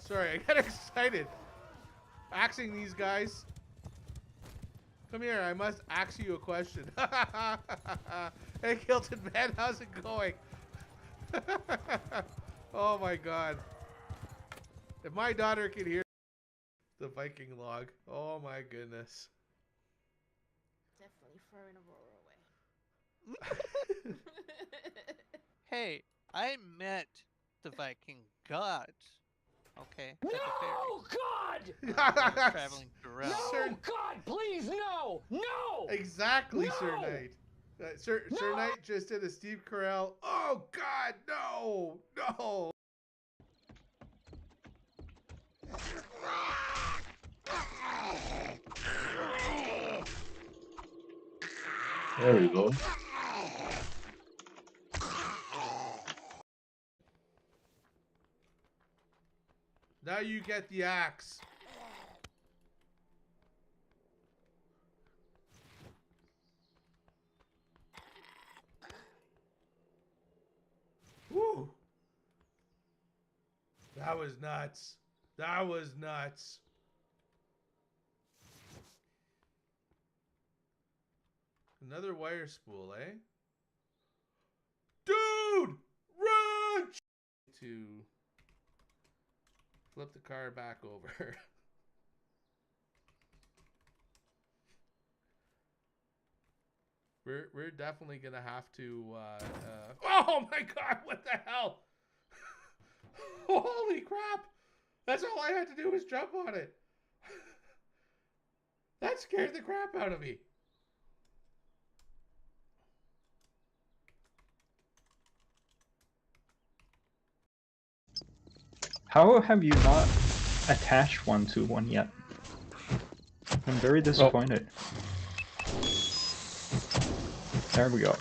Sorry, I got excited. Axing these guys. Come here, I must ask you a question. Hey, Kilton, man, how's it going? Oh my god. If my daughter could hear the Viking log, oh my goodness. Definitely throwing Aurora away. Hey, I met the Viking god. Okay. No, God! Traveling around. No, God, please, no! No! Exactly, No! Sir Knight. Sir Knight just did a Steve Carell. Oh God, no, no. There we go. Now you get the axe. Woo. That was nuts. That was nuts. Another wire spool, eh? Dude! Run! To flip the car back over. We're definitely gonna have to oh my god, what the hell? Holy crap! That's all I had to do was jump on it. That scared the crap out of me. How have you not attached one to one yet? I'm very disappointed. There we go.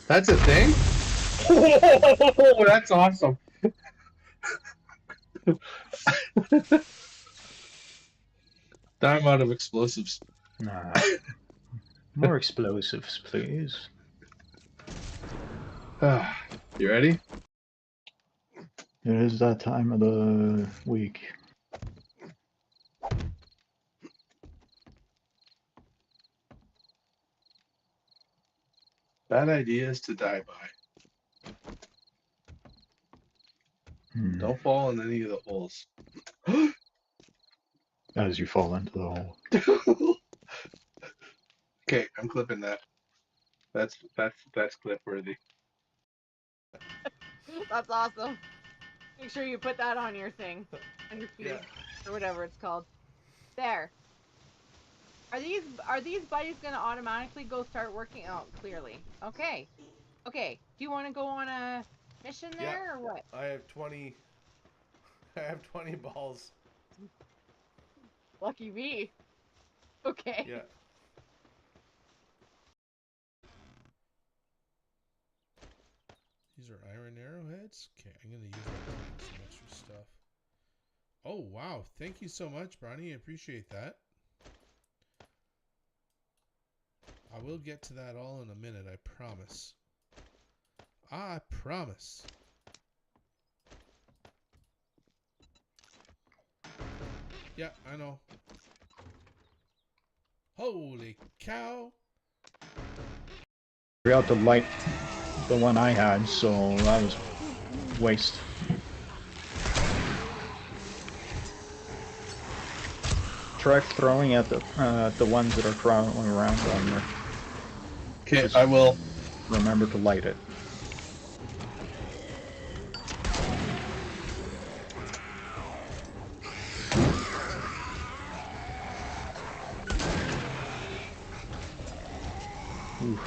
That's a thing? Oh, that's awesome. I'm out of explosives. Nah. More explosives, please. You ready? It is that time of the week. Bad idea is to die by. Don't fall in any of the holes. As you fall into the hole. Okay, I'm clipping that. That's clip worthy. That's awesome. Make sure you put that on your thing, on your feed, Yeah. or whatever it's called. There. Are these buddies gonna automatically go start working out? Clearly. Okay. Okay. Do you want to go on a mission there or what? I have 20. I have 20 balls. Lucky me. Okay. Yeah. These are iron arrowheads. Okay, I'm gonna use that to make some extra stuff. Oh wow! Thank you so much, Bronny. I appreciate that. I will get to that all in a minute. I promise. I promise. Yeah, I know. Holy cow! Forgot to light the one I had, so that was waste. Try throwing at the ones that are crawling around on there. Okay, I will. Remember to light it.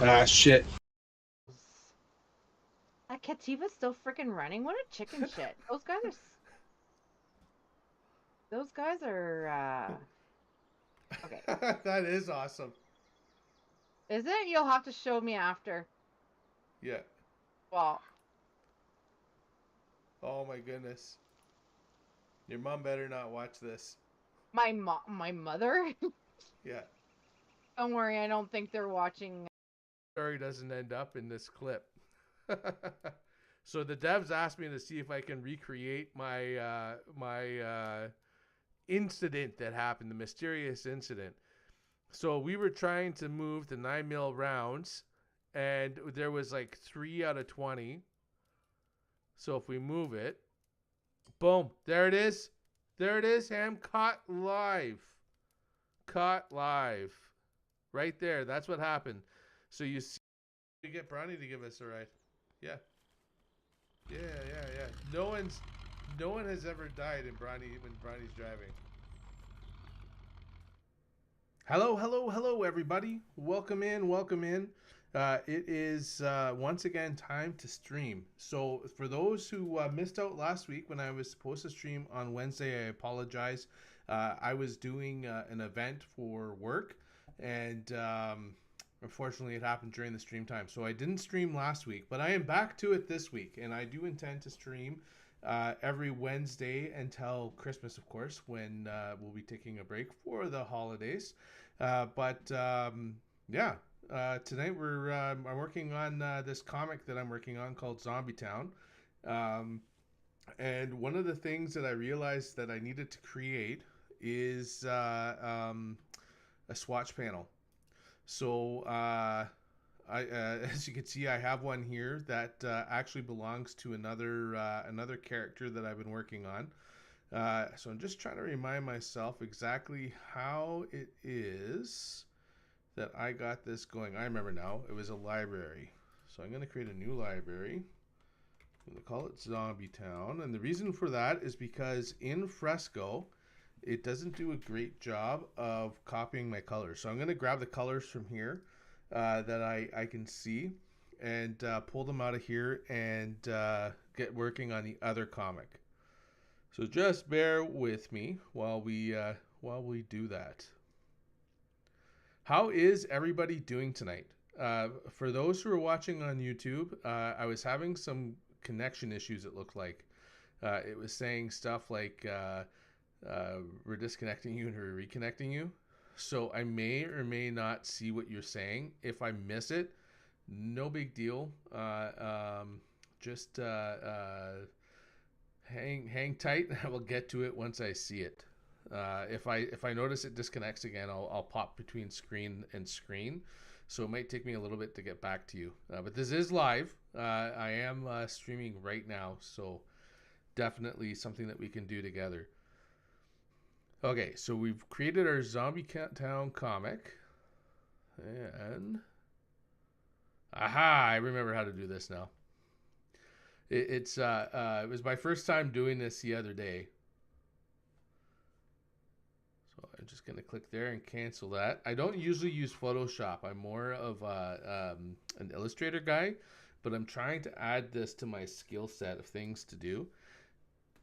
Ah, shit. That Kativa's still freaking running. What a chicken shit. Those guys are. Okay. That is awesome. Is it? You'll have to show me after. Yeah. Well. Oh my goodness. Your mom better not watch this. My mother? Yeah. Don't worry, I don't think they're watching. Story doesn't end up in this clip. So the devs asked me to see if I can recreate my incident that happened, the mysterious incident. So we were trying to move the 9mm rounds, and there was like 3 out of 20. So if we move it, boom, there it is. There it is, Ham. Caught live. Caught live. Right there. That's what happened. So you see, you get Brownie to give us a ride. Yeah. Yeah. No one has ever died in Brownie when Brownie's driving. Hello, everybody. Welcome in. It is once again time to stream. So for those who missed out last week when I was supposed to stream on Wednesday, I apologize. I was doing an event for work, and unfortunately it happened during the stream time. So I didn't stream last week, but I am back to it this week, and I do intend to stream every Wednesday until Christmas, of course, when we'll be taking a break for the holidays. Tonight I'm working on this comic that I'm working on called Zombie Town. And one of the things that I realized that I needed to create is a swatch panel. So as you can see, I have one here that actually belongs to another character that I've been working on. So I'm just trying to remind myself exactly how it is that I got this going. I remember now. It was a library. So I'm going to create a new library. I'm going to call it Zombie Town. And the reason for that is because in Fresco, it doesn't do a great job of copying my colors. So I'm going to grab the colors from here that I can see and pull them out of here and get working on the other comic. So just bear with me while we do that. How is everybody doing tonight? For those who are watching on YouTube, I was having some connection issues, it looked like. It was saying stuff like, we're disconnecting you and we're reconnecting you. So I may or may not see what you're saying. If I miss it, no big deal. Just hang tight, and I will get to it once I see it. If I notice it disconnects again, I'll pop between screen and screen. So it might take me a little bit to get back to you. But this is live. I am streaming right now, so definitely something that we can do together. Okay, so we've created our Zombie Town comic. And aha, I remember how to do this now. It was my first time doing this the other day. So I'm just going to click there and cancel that. I don't usually use Photoshop. I'm more of an Illustrator guy, but I'm trying to add this to my skill set of things to do.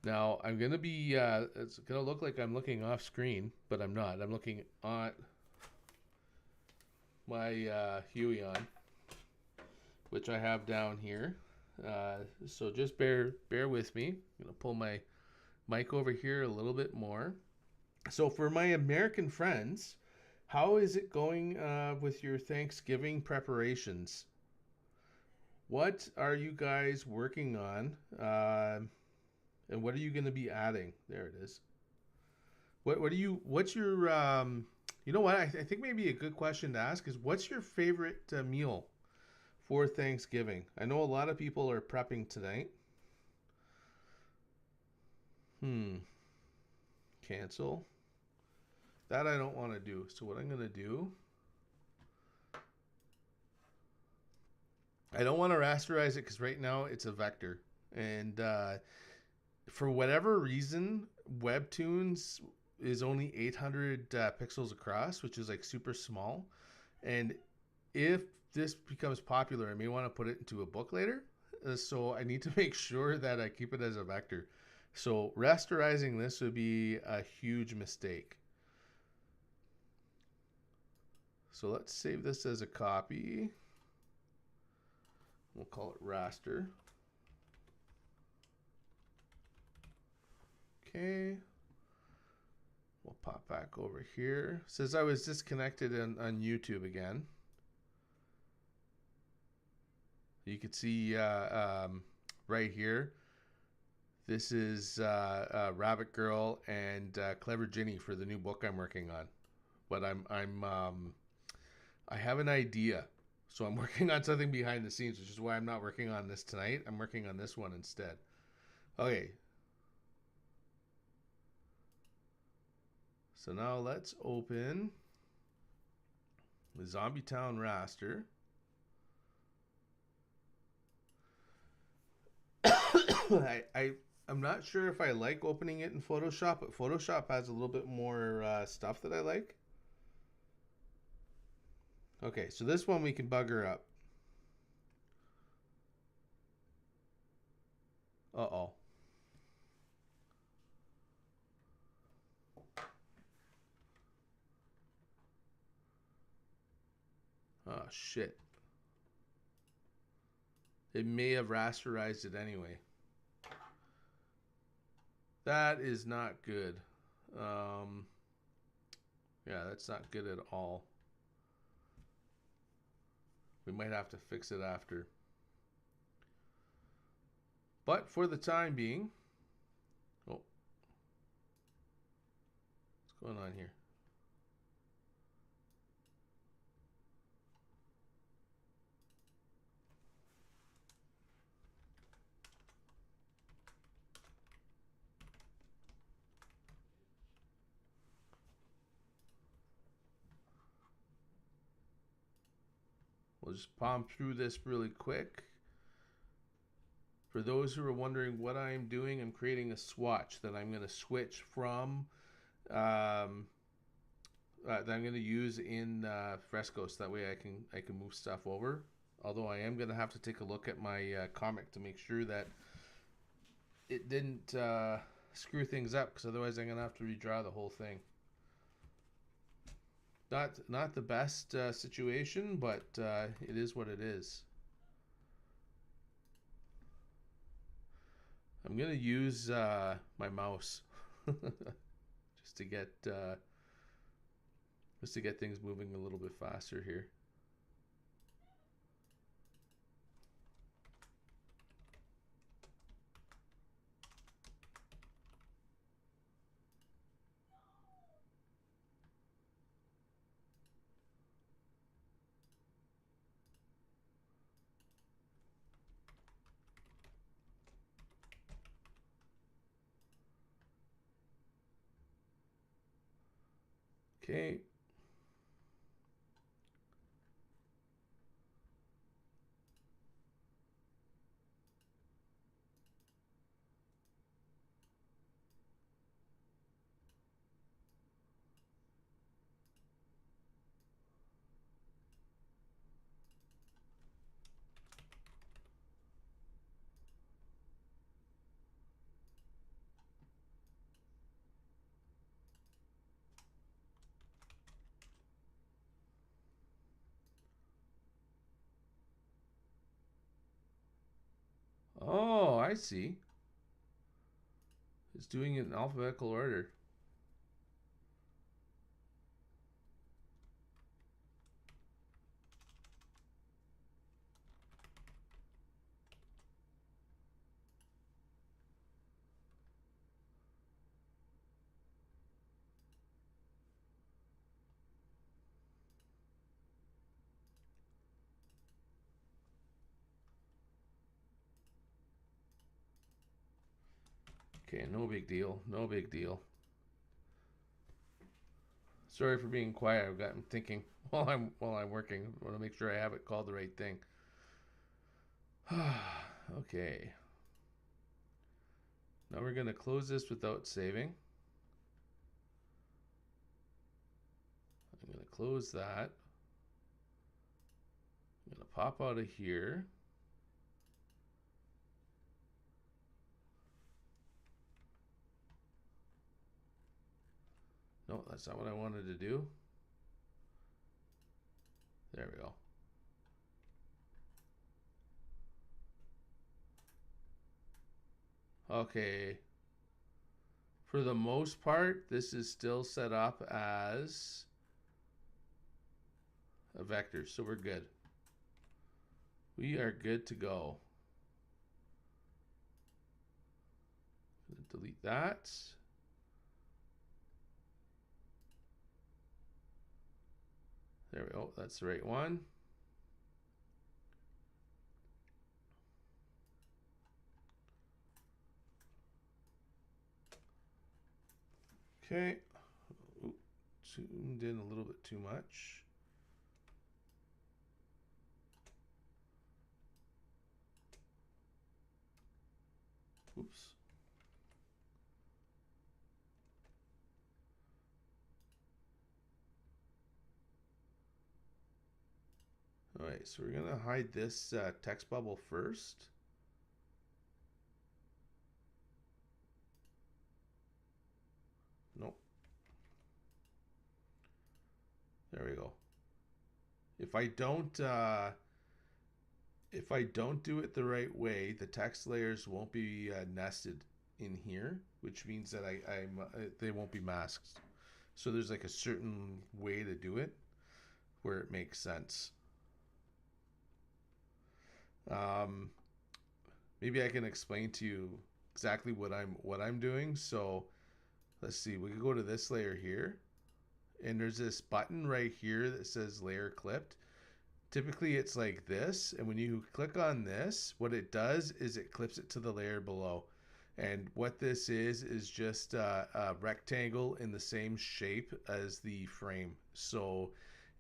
Now, I'm going to be, it's going to look like I'm looking off screen, but I'm not. I'm looking at my Huey on, which I have down here. So just bear with me. I'm going to pull my mic over here a little bit more. So for my American friends, how is it going with your Thanksgiving preparations? What are you guys working on? And what are you going to be adding? There it is. What's your, you know what? I think maybe a good question to ask is, what's your favorite meal for Thanksgiving? I know a lot of people are prepping tonight. Cancel. That I don't want to do. So what I'm going to do, I don't want to rasterize it because right now it's a vector. And for whatever reason, Webtoons is only 800 pixels across, which is like super small. And if this becomes popular, I may want to put it into a book later. So I need to make sure that I keep it as a vector. So rasterizing this would be a huge mistake. So let's save this as a copy. We'll call it raster. Okay. We'll pop back over here. It says I was disconnected on YouTube again. You could see right here. This is Rabbit Girl and Clever Ginny for the new book I'm working on. But I have an idea. So I'm working on something behind the scenes, which is why I'm not working on this tonight. I'm working on this one instead. Okay. So now let's open the Zombie Town raster. I'm not sure if I like opening it in Photoshop, but Photoshop has a little bit more stuff that I like. Okay, so this one we can bugger up. Uh-oh. Oh, shit. It may have rasterized it anyway. That is not good. Yeah, that's not good at all. We might have to fix it after. But for the time being... Oh. What's going on here? We'll just palm through this really quick. For those who are wondering what I'm doing, I'm creating a swatch that I'm going to switch from, that I'm going to use in Fresco, so that way I can move stuff over. Although I am going to have to take a look at my comic to make sure that it didn't screw things up, because otherwise I'm going to have to redraw the whole thing. Not the best situation, but it is what it is. I'm gonna use my mouse just to get things moving a little bit faster here. Okay. Oh, I see. It's doing it in alphabetical order. Okay, no big deal. No big deal. Sorry for being quiet. I've gotten thinking while I'm working. I want to make sure I have it called the right thing. Okay. Now we're gonna close this without saving. I'm gonna close that. I'm gonna pop out of here. No, that's not what I wanted to do. There we go. Okay. For the most part, this is still set up as a vector, so we're good. We are good to go. Delete that. There we go. That's the right one. Okay. Ooh, zoomed in a little bit too much. Oops. All right, so we're gonna hide this text bubble first. Nope. There we go. If I don't do it the right way, the text layers won't be nested in here, which means that they won't be masked. So there's like a certain way to do it where it makes sense. Maybe I can explain to you exactly what I'm doing. So let's see, we can go to this layer here, and there's this button right here that says layer clipped. Typically it's like this, and when you click on this, what it does is it clips it to the layer below. And what this is just a rectangle in the same shape as the frame. So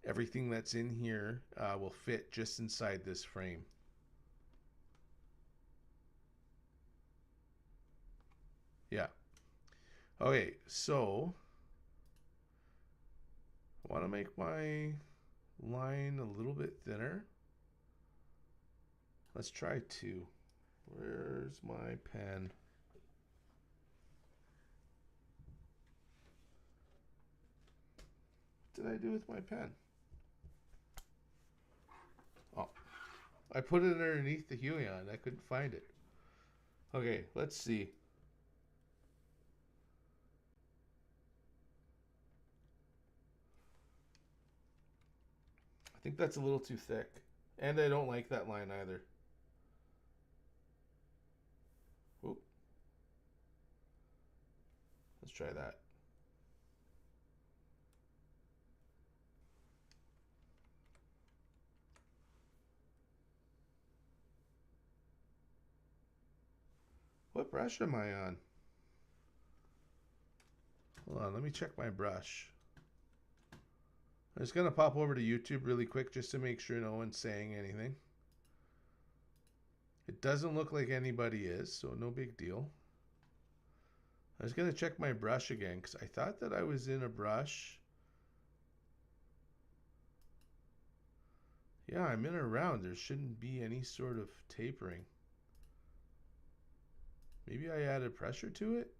everything that's in here will fit just inside this frame. Yeah. Okay, so I want to make my line a little bit thinner. Let's try 2. Where's my pen? What did I do with my pen? Oh, I put it underneath the Huion. I couldn't find it. Okay, let's see. I think that's a little too thick. And I don't like that line either. Oop. Let's try that. What brush am I on? Hold on, let me check my brush. I'm just gonna pop over to YouTube really quick just to make sure no one's saying anything. It doesn't look like anybody is, so no big deal. I was gonna check my brush again because I thought that I was in a brush. Yeah, I'm in a round. There shouldn't be any sort of tapering. Maybe I added pressure to it?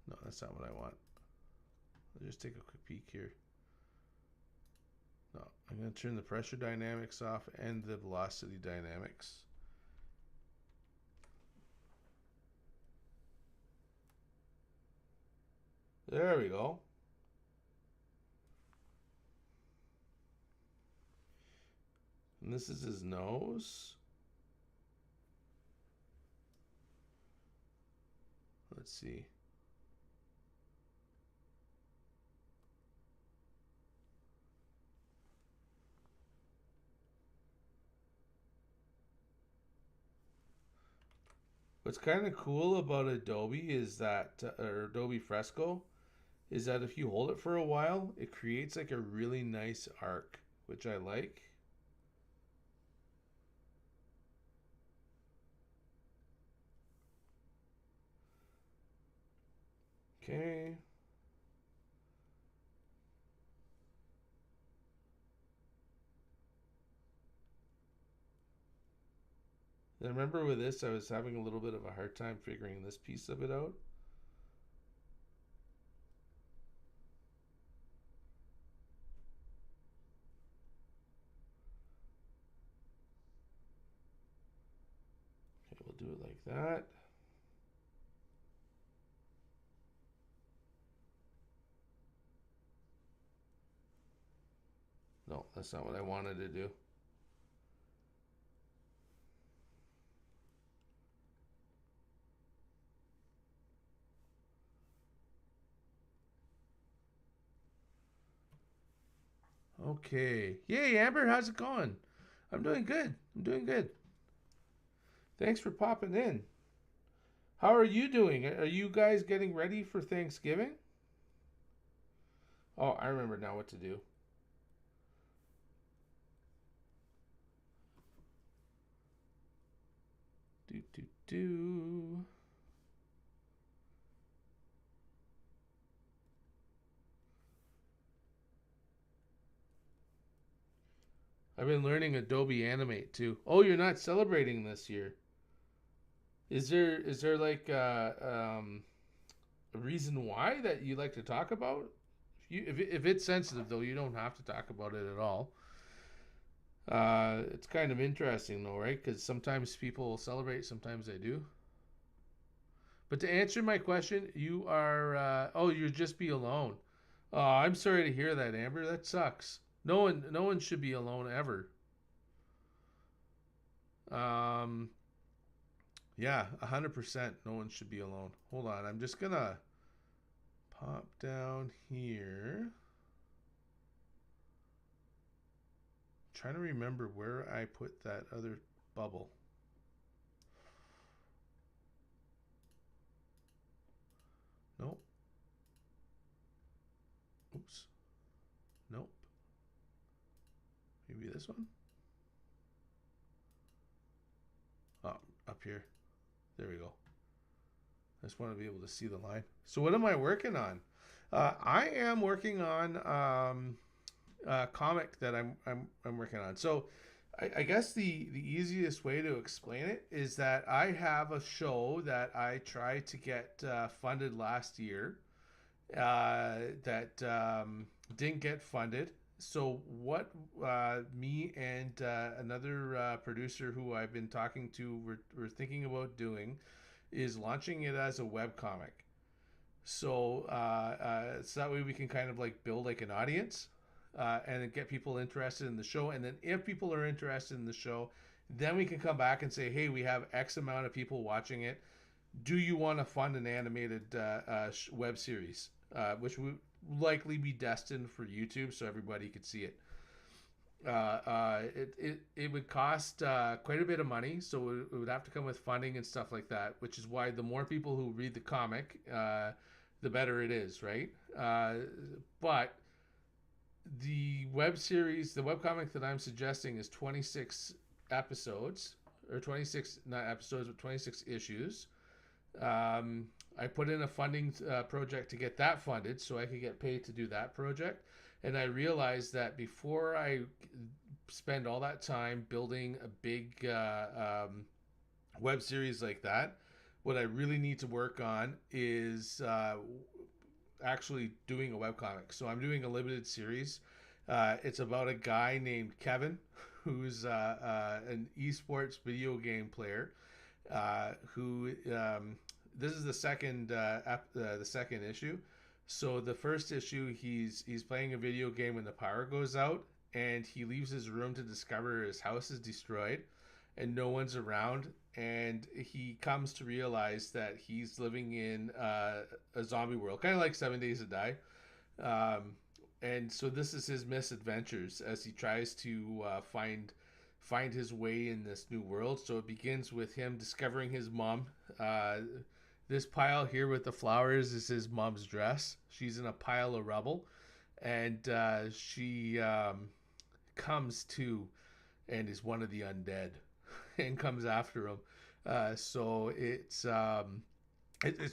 No, that's not what I want. I'll just take a quick peek here. No, I'm going to turn the pressure dynamics off and the velocity dynamics. There we go. And this is his nose. Let's see. What's kind of cool about Adobe is that, or Adobe Fresco, is that if you hold it for a while, it creates like a really nice arc, which I like. Okay. I remember with this, I was having a little bit of a hard time figuring this piece of it out. Okay, we'll do it like that. No, that's not what I wanted to do. Okay. Yay, Amber, how's it going? I'm doing good. I'm doing good. Thanks for popping in. How are you doing? Are you guys getting ready for Thanksgiving? Oh, I remember now what to do. Do. I've been learning Adobe Animate too. Oh, you're not celebrating this year. Is there like a reason why that you like to talk about? If it's sensitive though, you don't have to talk about it at all. It's kind of interesting though, right? Because sometimes people celebrate, sometimes they do. But to answer my question, you are you'll just be alone. Oh, I'm sorry to hear that, Amber. That sucks. No one should be alone ever. Um, yeah, 100%. No one should be alone. Hold on, I'm just gonna pop down here. Trying to remember where I put that other bubble. Nope. Oops. Nope. Maybe this one? Oh, up here. There we go. I just want to be able to see the line. So what am I working on? I am working on a comic that I'm working on. So I guess the easiest way to explain it is that I have a show that I tried to get funded last year that didn't get funded. So what me and another producer who I've been talking to were thinking about doing is launching it as a webcomic. So so that way we can kind of like build like an audience and then get people interested in the show. And then if people are interested in the show, then we can come back and say, hey, we have X amount of people watching it. Do you want to fund an animated web series, which would likely be destined for YouTube so everybody could see it? It would cost quite a bit of money, so it would have to come with funding and stuff like that, which is why the more people who read the comic, the better it is, right? But the web series, the webcomic that I'm suggesting is 26 episodes, or 26, not episodes, but 26 issues. I put in a funding project to get that funded so I could get paid to do that project. And I realized that before I spend all that time building a big web series like that, what I really need to work on is actually doing a webcomic. So I'm doing a limited series. It's about a guy named Kevin, who's an esports video game player, who this is the second issue. So the first issue, he's playing a video game when the power goes out, and he leaves his room to discover his house is destroyed, and no one's around. And he comes to realize that he's living in a zombie world, kind of like 7 Days to Die. And so this is his misadventures as he tries to find his way in this new world. So it begins with him discovering his mom. This pile here with the flowers is his mom's dress. She's in a pile of rubble, and she comes to and is one of the undead and comes after him. So it's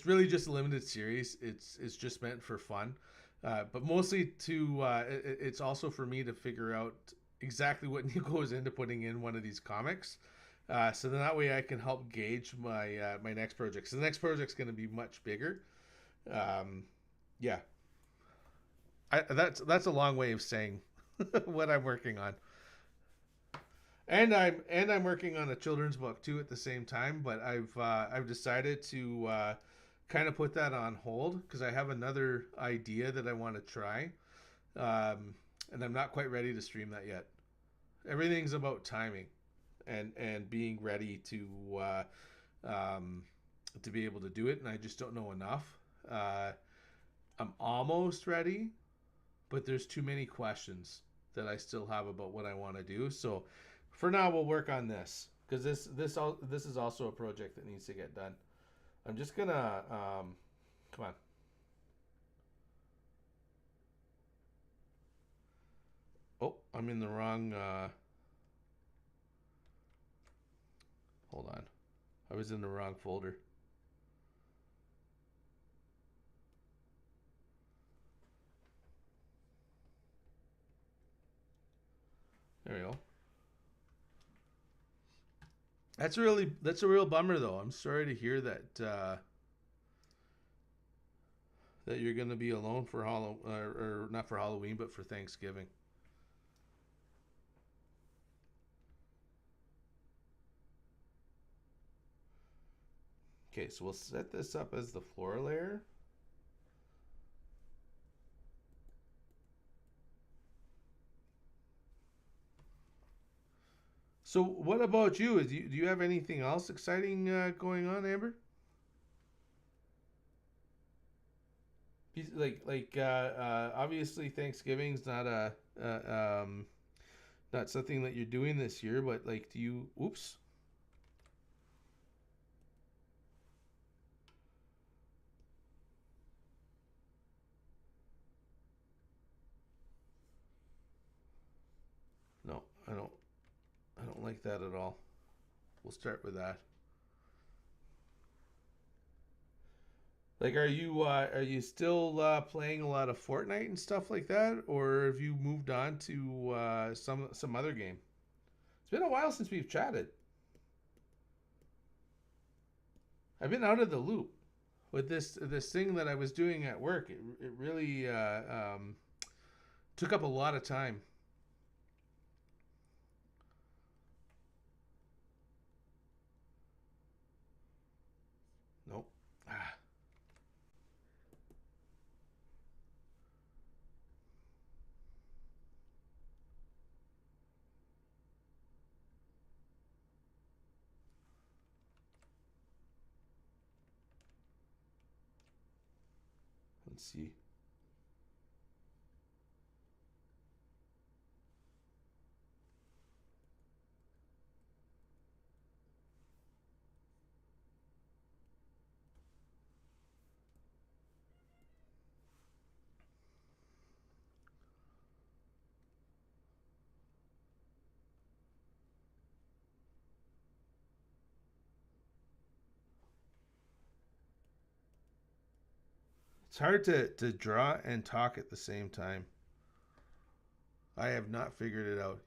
really just a limited series. It's just meant for fun, but mostly it's also for me to figure out exactly what goes into putting in one of these comics. So then that way I can help gauge my my next project. So the next project's going to be much bigger. Yeah, that's a long way of saying what I'm working on. And I'm working on a children's book too at the same time. But I've decided to kind of put that on hold because I have another idea that I want to try, and I'm not quite ready to stream that yet. Everything's about timing and being ready to be able to do it, and I just don't know enough. I'm almost ready, but there's too many questions that I still have about what I want to do. So for now, we'll work on this because this is also a project that needs to get done. I'm just gonna come on. Oh, I'm in the wrong. Hold on, I was in the wrong folder. There we go. That's a real bummer though. I'm sorry to hear that that you're going to be alone for or not for Halloween, but for Thanksgiving. Okay, so we'll set this up as the floor layer. So what about you? Do you have anything else exciting going on, Amber? Obviously Thanksgiving's not not something that you're doing this year, but like, do you? Oops. No, I don't. I don't like that at all. We'll start with that. Like, are you still playing a lot of Fortnite and stuff like that, or have you moved on to some other game? It's been a while since we've chatted. I've been out of the loop with this thing that I was doing at work. It really took up a lot of time. Nope. Ah. Let's see. It's hard to draw and talk at the same time. I have not figured it out.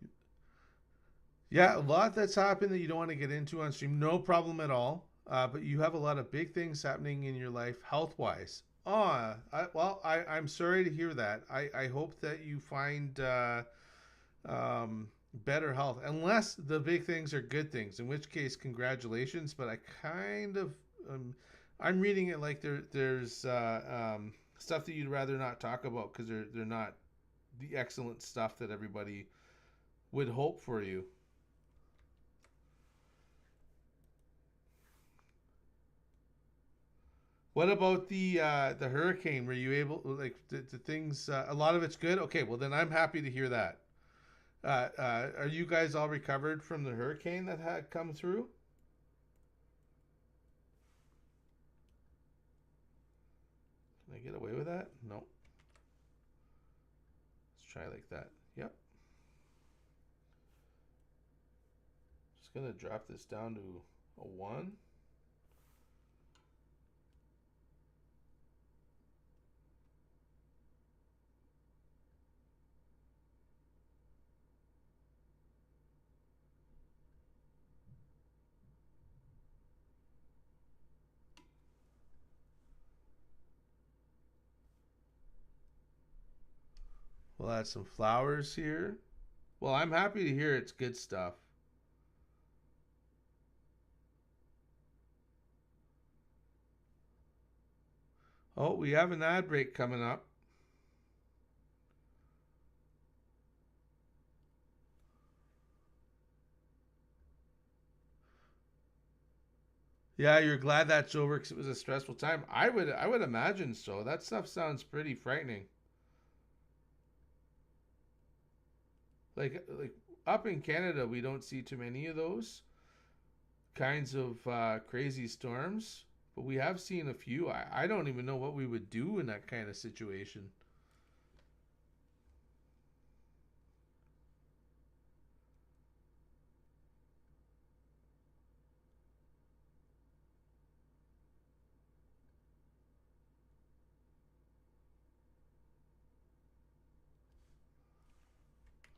Yeah, a lot that's happened that you don't want to get into on stream. No problem at all. But you have a lot of big things happening in your life health-wise. I'm sorry to hear that. I hope that you find better health. Unless the big things are good things, in which case, congratulations. But I kind of... I'm reading it like there's stuff that you'd rather not talk about because they're not the excellent stuff that everybody would hope for you. What about the hurricane? Were you able, like, the things? A lot of it's good. Okay, well then I'm happy to hear that. Are you guys all recovered from the hurricane that had come through? Can I get away with that? No. Let's try like that. Yep. Just gonna drop this down to a 1. We'll add some flowers here. Well, I'm happy to hear it's good stuff. Oh, we have an ad break coming up. Yeah, you're glad that's over because it was a stressful time. I would imagine so. That stuff sounds pretty frightening. like up in Canada, we don't see too many of those kinds of crazy storms, but we have seen a few. I don't even know what we would do in that kind of situation.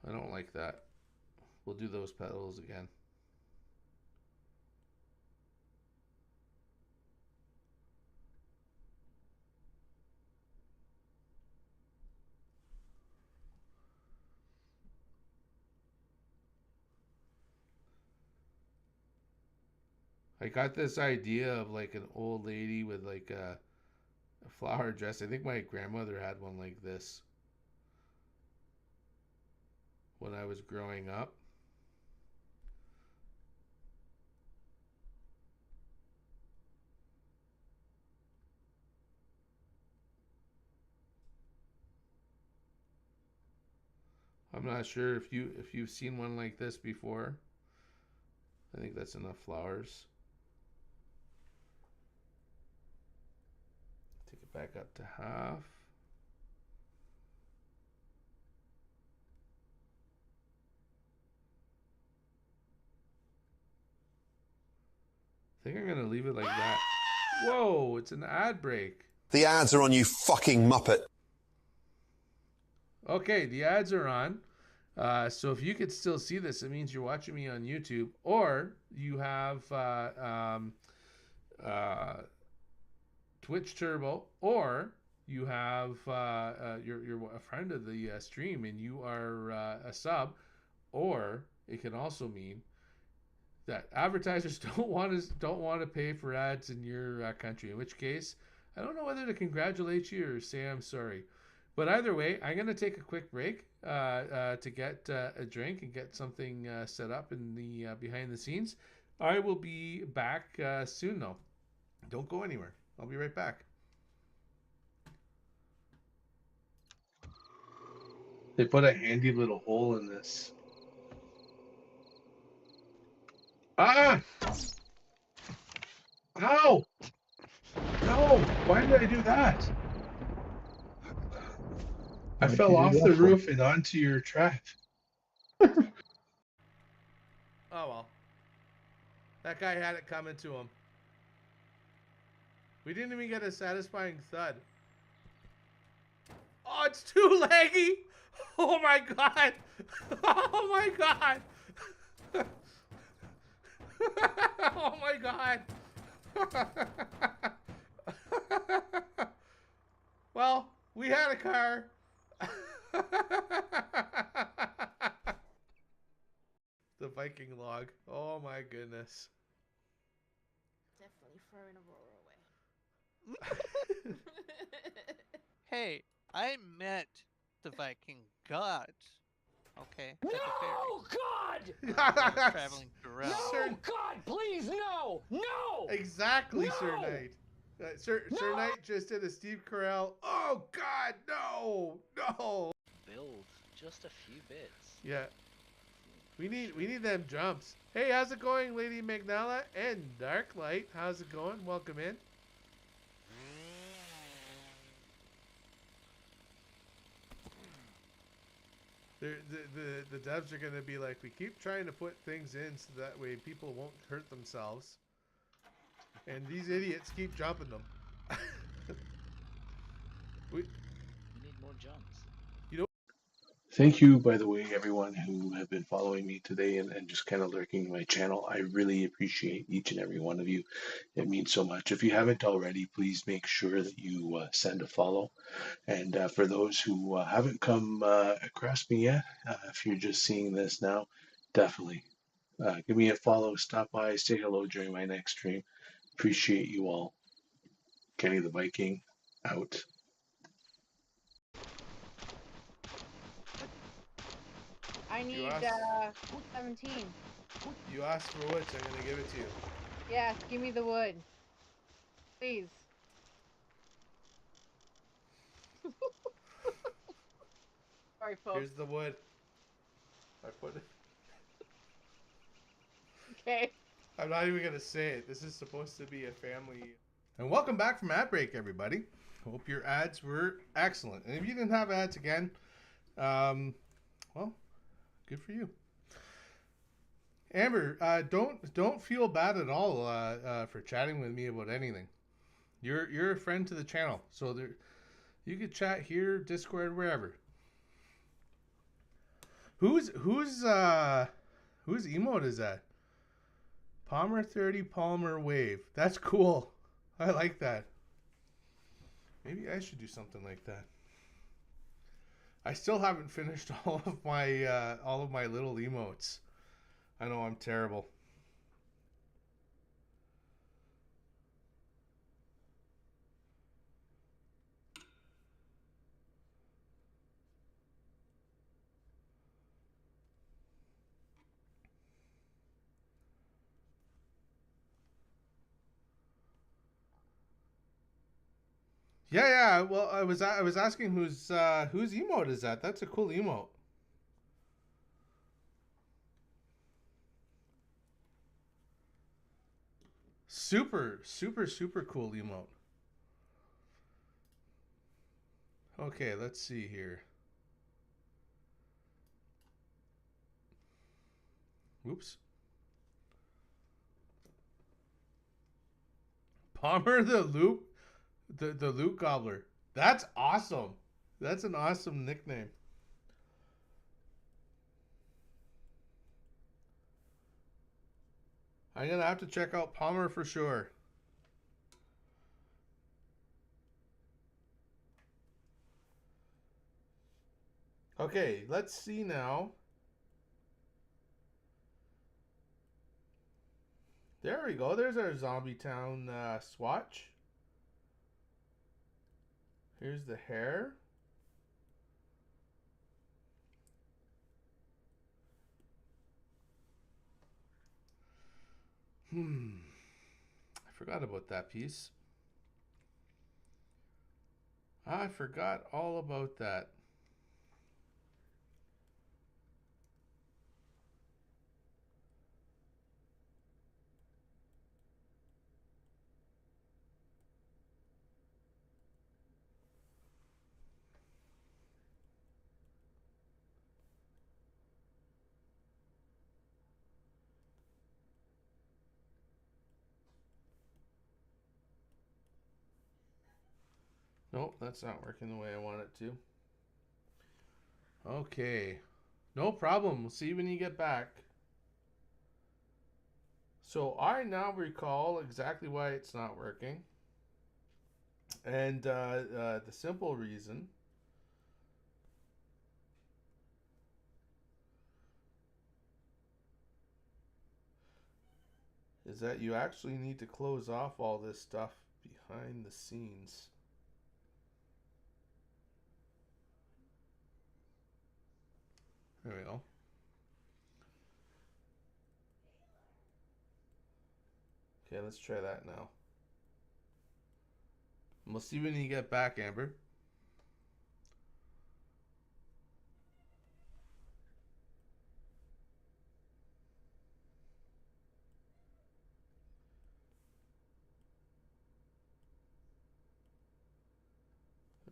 I don't like that. We'll do those petals again. I got this idea of like an old lady with like a flower dress. I think my grandmother had one like this when I was growing up. I'm not sure if you've seen one like this before. I think that's enough flowers. Take it back up to half. I think I'm gonna leave it like that. Whoa, it's an ad break. The ads are on, you fucking muppet. Okay, the ads are on. So if you could still see this, it means you're watching me on YouTube, or you have Twitch Turbo, or you have you're a friend of the stream and you are a sub, or it can also mean that advertisers don't want to pay for ads in your country. In which case, I don't know whether to congratulate you or say I'm sorry. But either way, I'm going to take a quick break to get a drink and get something set up in the behind the scenes. I will be back soon, though. Don't go anywhere. I'll be right back. They put a handy little hole in this. Ah! Ow! No! Why did I do that? I What'd fell you do off that the for? roof and onto your trap. Oh well. That guy had it coming to him. We didn't even get a satisfying thud. Oh, it's too laggy! Oh my god! Oh my god! Oh my god! Well, we had a car. The Viking log. Oh my goodness. Definitely throwing Aurora away. Hey, I met the Viking god. Okay. No, At the ferry. God! Traveling around. No, Sir- God, please, no! No! Exactly, No! Sir Knight. Sir No! Knight just did a Steve Carell. Oh God, no, no. Build just a few bits. Yeah, we need them jumps. Hey, how's it going, Lady Magnala and Darklight? How's it going? Welcome in. The devs are gonna be like, we keep trying to put things in so that way people won't hurt themselves, and these idiots keep jumping them. We need more jumps. Thank you, by the way, everyone who have been following me today and just kind of lurking my channel. I really appreciate each and every one of you. It means so much. If you haven't already, please make sure that you send a follow. And for those who haven't come across me yet, if you're just seeing this now, definitely give me a follow, stop by, say hello during my next stream. Appreciate you all. Kenny the Viking, out. I need asked- 17. You asked for wood, so I'm gonna give it to you. Yes, give me the wood. Please. Sorry, folks. Here's the wood. I put it. Okay. I'm not even gonna say it. This is supposed to be a family. And welcome back from ad break, everybody. Hope your ads were excellent. And if you didn't have ads again, well, good for you. Amber, don't feel bad at all for chatting with me about anything. You're a friend to the channel, so there you could chat here, Discord, wherever. Whose emote is that? Palmer 30 Palmer wave. That's cool. I like that. Maybe I should do something like that. I still haven't finished all of my little emotes. I know I'm terrible. Yeah. Well, I was asking whose emote is that? That's a cool emote. Super cool emote. Okay, let's see here. Oops. Palmer the loot gobbler. That's awesome. That's an awesome nickname. I'm gonna have to check out Palmer for sure. Okay, let's see now. There we go. There's our Zombie Town swatch. Here's the hair. I forgot about that piece. I forgot all about that. Nope, that's not working the way I want it to. Okay. No problem. We'll see when you get back. So I now recall exactly why it's not working. And the simple reason is that you actually need to close off all this stuff behind the scenes. There we go. Okay, let's try that now. And we'll see when you get back, Amber.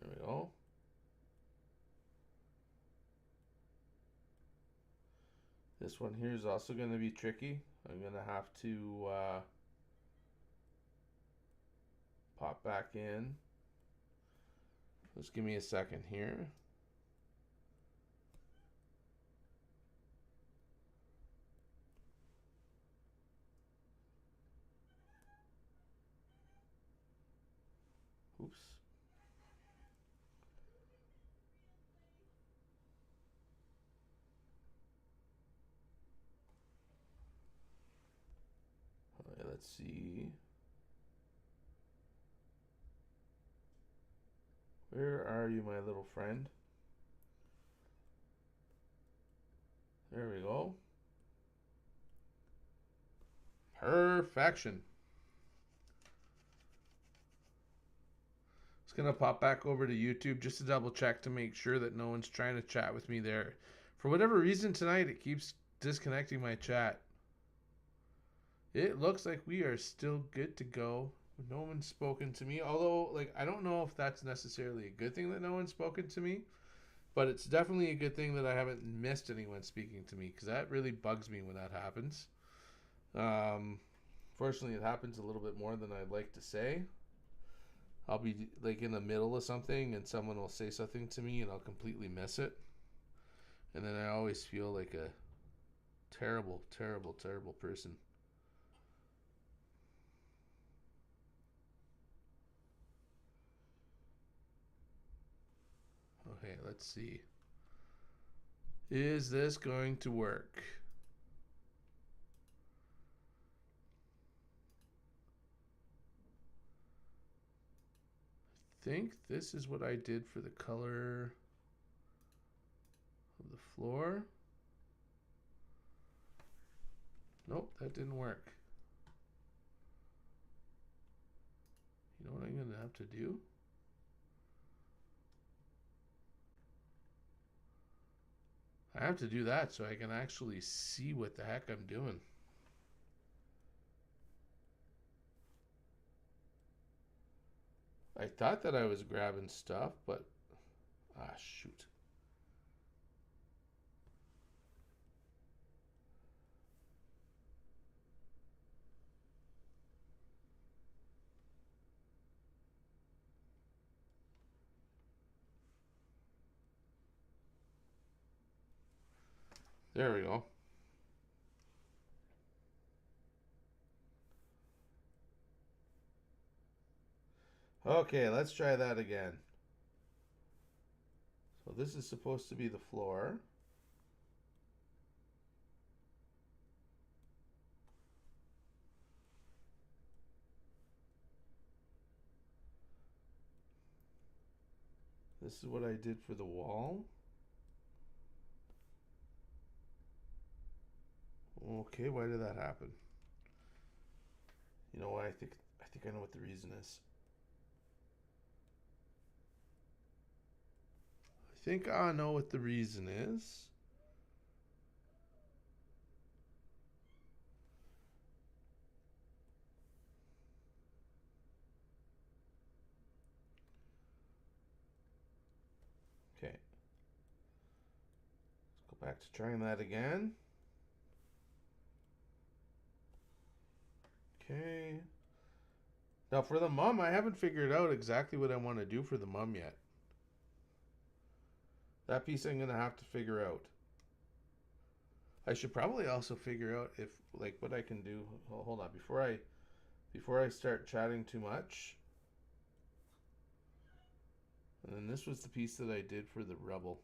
There we go. This one here is also going to be tricky. I'm going to have to pop back in. Just give me a second here. Oops. Okay, let's see. Where are you, my little friend? There we go. Perfection. Just gonna pop back over to YouTube just to double check to make sure that no one's trying to chat with me there For whatever reason tonight, it keeps disconnecting my chat. It looks like we are still good to go. No one's spoken to me. Although, like, I don't know if that's necessarily a good thing that no one's spoken to me. But it's definitely a good thing that I haven't missed anyone speaking to me. Because that really bugs me when that happens. Fortunately, it happens a little bit more than I'd like to say. I'll be, like, in the middle of something. And someone will say something to me. And I'll completely miss it. And then I always feel like a terrible, terrible, terrible person. Okay, let's see. Is this going to work? I think this is what I did for the color of the floor. Nope, that didn't work. You know what I'm going to have to do? I have to do that so I can actually see what the heck I'm doing. I thought that I was grabbing stuff, but shoot. There we go. Okay, let's try that again. So this is supposed to be the floor. This is what I did for the wall. Okay, why did that happen? You know what? I think I know what the reason is. I think I know what the reason is. Okay. Let's go back to trying that again. Okay. Now for the mum, I haven't figured out exactly what I want to do for the mum yet. That piece I'm going to have to figure out. I should probably also figure out if, like, what I can do. Oh, hold on, before I start chatting too much. And then this was the piece that I did for the rubble.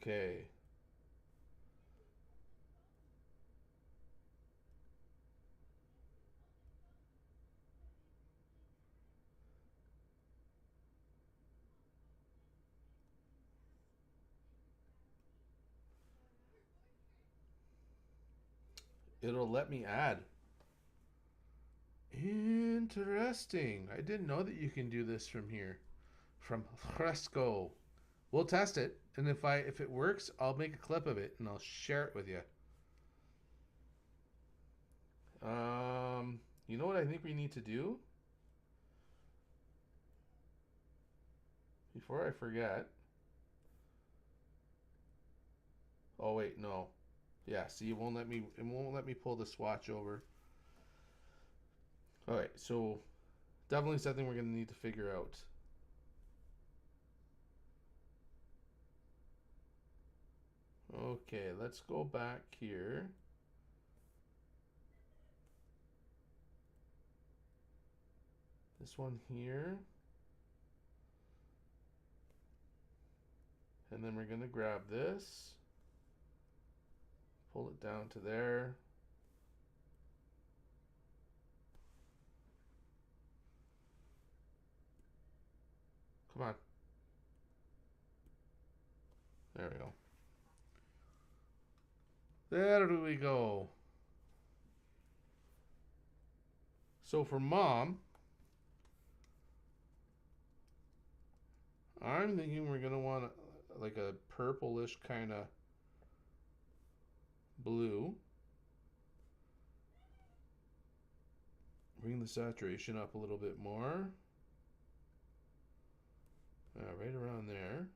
Okay. It'll let me add. Interesting. I didn't know that you can do this from here. From Fresco. We'll test it, and if it works, I'll make a clip of it and I'll share it with you. You know what I think we need to do? Before I forget. Oh wait, no. Yeah, see, it won't let me pull the swatch over. Alright, so definitely something we're gonna need to figure out. Okay, let's go back here. This one here. And then we're gonna grab this. Pull it down to there. Come on. There we go. There we go. So for mom, I'm thinking we're gonna want like a purplish kind of blue. Bring the saturation up a little bit more. Right around there.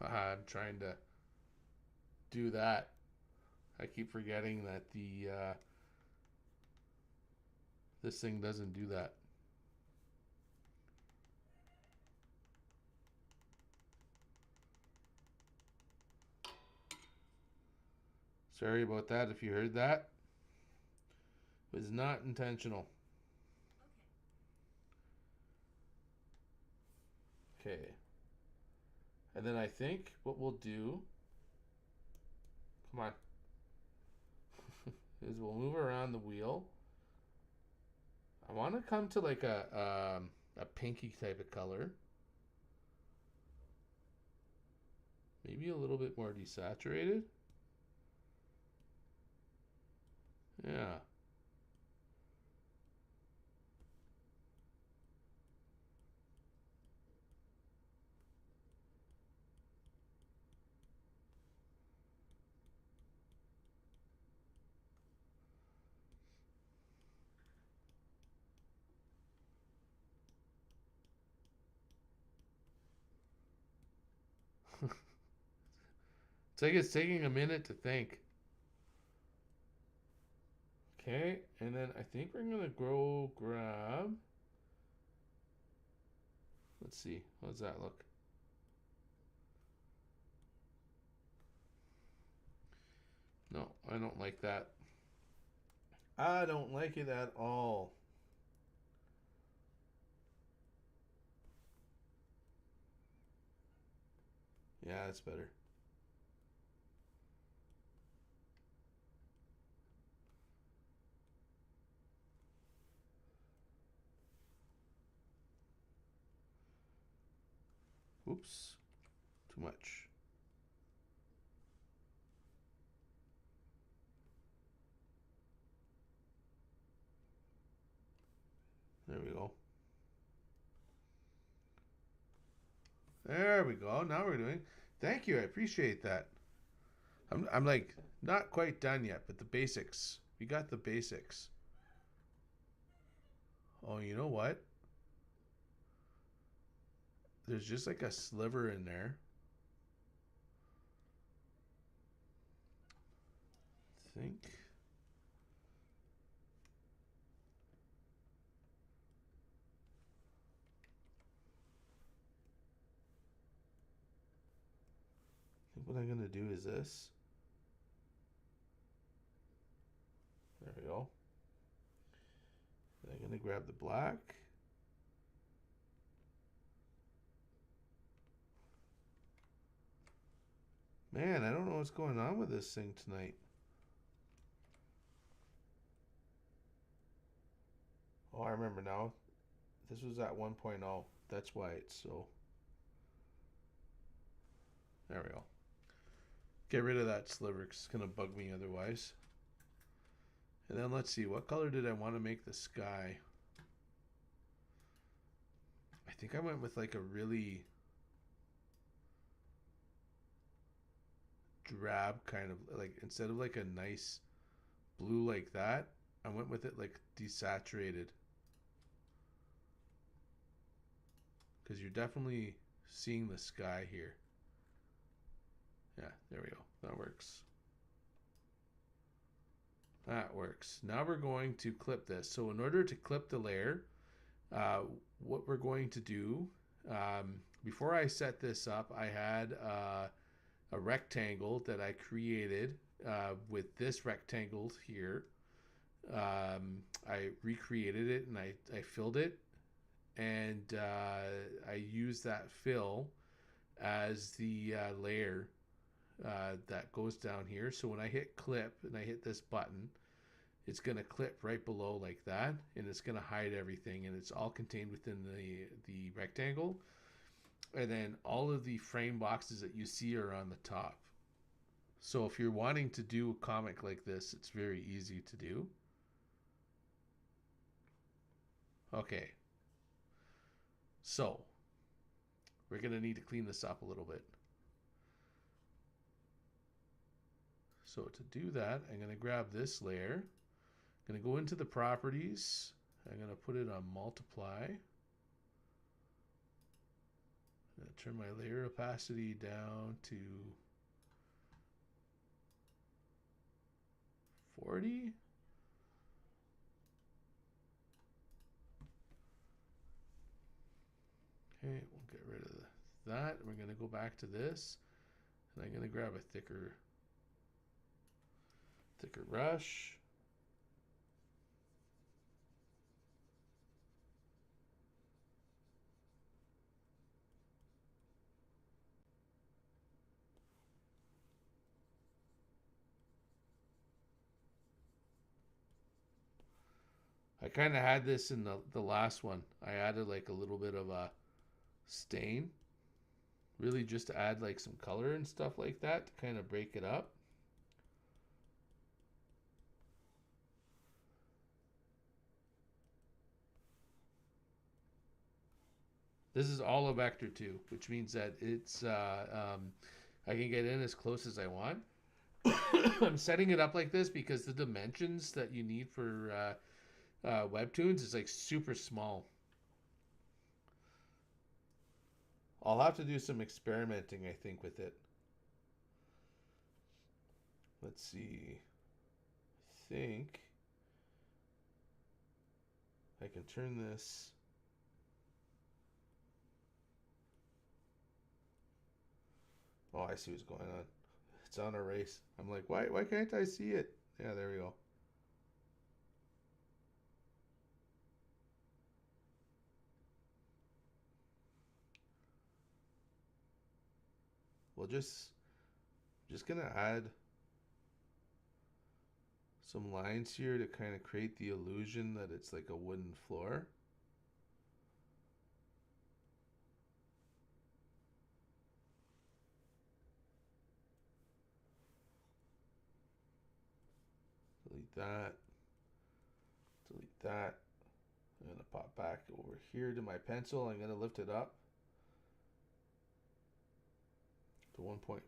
I'm trying to do that. I keep forgetting that the this thing doesn't do that. Sorry about that if you heard that. It was not intentional. Okay. And then I think what we'll do, come on, is we'll move around the wheel. I want to come to like a pinky type of color. Maybe a little bit more desaturated. Yeah. It's like it's taking a minute to think. Okay, and then I think we're gonna go grab. Let's see, how does that look? No, I don't like that. I don't like it at all. Yeah, that's better. Oops, too much. There we go. There we go. Now we're doing. Thank you. I appreciate that. I'm like not quite done yet, but the basics. We got the basics. Oh, you know what? There's just like a sliver in there. I think. What I'm gonna do is this. There we go. And I'm gonna grab the black. Man, I don't know what's going on with this thing tonight. Oh, I remember now. This was at 1.0. That's why it's so. There we go. Get rid of that sliver because it's going to bug me otherwise. And then let's see. What color did I want to make the sky? I think I went with like a really drab kind of, like, instead of like a nice blue like that, I went with it like desaturated. Because you're definitely seeing the sky here. Yeah, there we go. That works. That works. Now we're going to clip this. So in order to clip the layer, what we're going to do, before I set this up, I had a rectangle that I created with this rectangle here. I recreated it and I filled it, and I used that fill as the layer that goes down here. So when I hit clip and I hit this button, it's going to clip right below like that, and it's going to hide everything, and it's all contained within the rectangle. And then all of the frame boxes that you see are on the top. So if you're wanting to do a comic like this, it's very easy to do. Okay. So we're going to need to clean this up a little bit. So to do that, I'm going to grab this layer. I'm going to go into the properties. I'm going to put it on multiply. I'm going to turn my layer opacity down to 40. Okay, we'll get rid of that. We're going to go back to this. And I'm going to grab a thicker brush. I kind of had this in the last one. I added like a little bit of a stain. Really just to add like some color and stuff like that to kind of break it up. This is all a vector too, which means that it's I can get in as close as I want. I'm setting it up like this because the dimensions that you need for webtoons is like super small. I'll have to do some experimenting, I think, with it. Let's see. I think I can turn this. Oh, I see what's going on. It's on erase. I'm like, why can't I see it? Yeah, there we go. We'll just gonna add some lines here to kind of create the illusion that it's like a wooden floor. Delete that. Delete that. I'm gonna pop back over here to my pencil. I'm gonna lift it up to 1.5.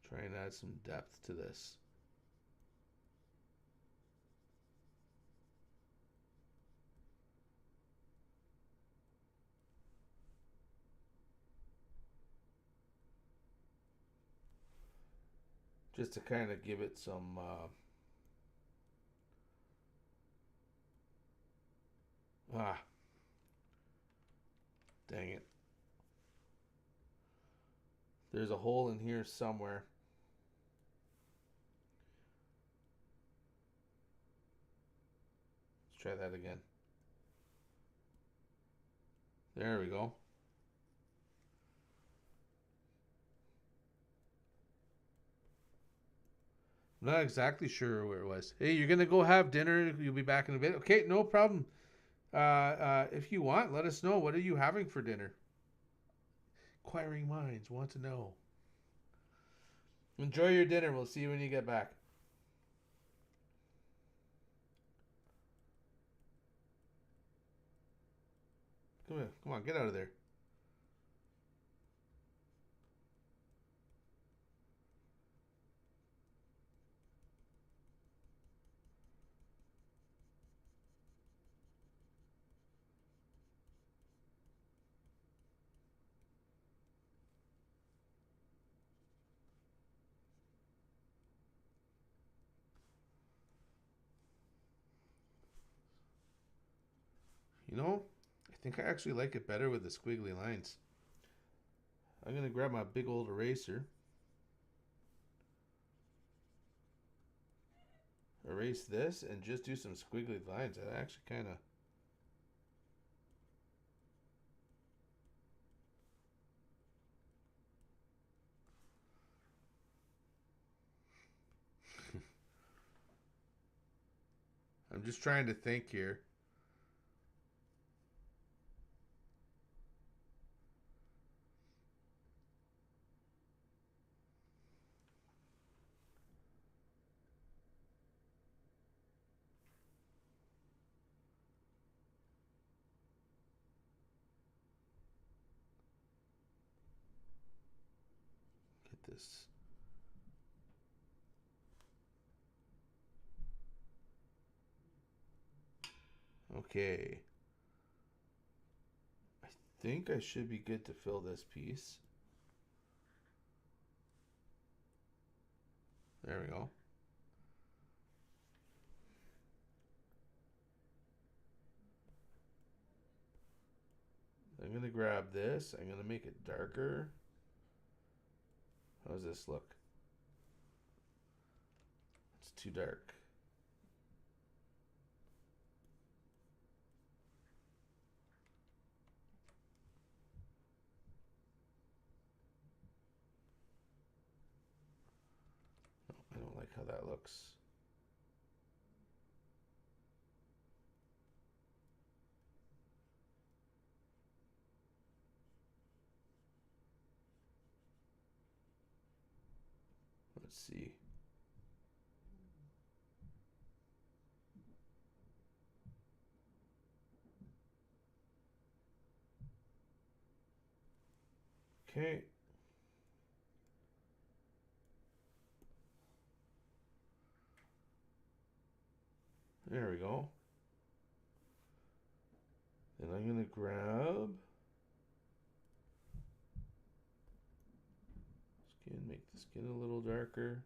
Try and add some depth to this. Just to kind of give it some dang it. There's a hole in here somewhere. Let's try that again. There we go. I'm not exactly sure where it was. Hey, you're gonna go have dinner. You'll be back in a bit. Okay, no problem. If you want, let us know. What are you having for dinner? Inquiring minds want to know. Enjoy your dinner. We'll see you when you get back. Come here. Come on, get out of there. You know, I think I actually like it better with the squiggly lines. I'm going to grab my big old eraser. Erase this and just do some squiggly lines. That actually kind of... I'm just trying to think here. Get this. Okay. I think I should be good to fill this piece. There we go. I'm going to grab this. I'm going to make it darker. How does this look? It's too dark. I don't like how that looks. Let's see. Okay. There we go. Then I'm going to grab skin, make the skin a little darker.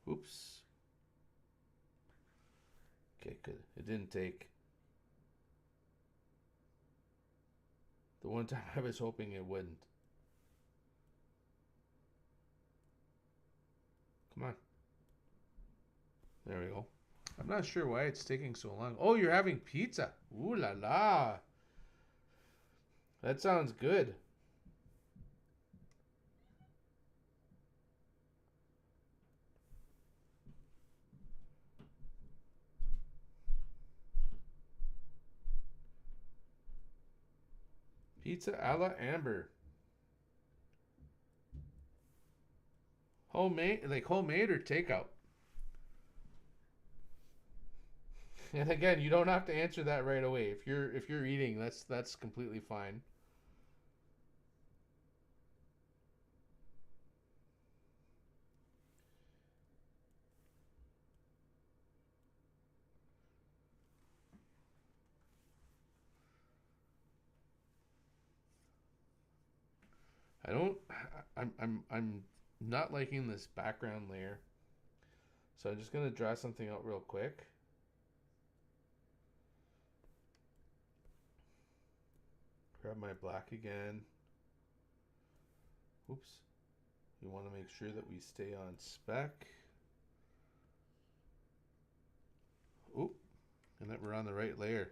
Oops. Okay, good. It didn't take. The one time I was hoping it wouldn't. Come on. There we go. I'm not sure why it's taking so long. Oh, you're having pizza. Ooh la la. That sounds good. Pizza a la Amber. Homemade, like homemade or takeout? And again, you don't have to answer that right away. If you're eating, that's completely fine. I'm not liking this background layer. So I'm just gonna draw something out real quick. Grab my black again. Oops. You want to make sure that we stay on spec. Oop. And that we're on the right layer.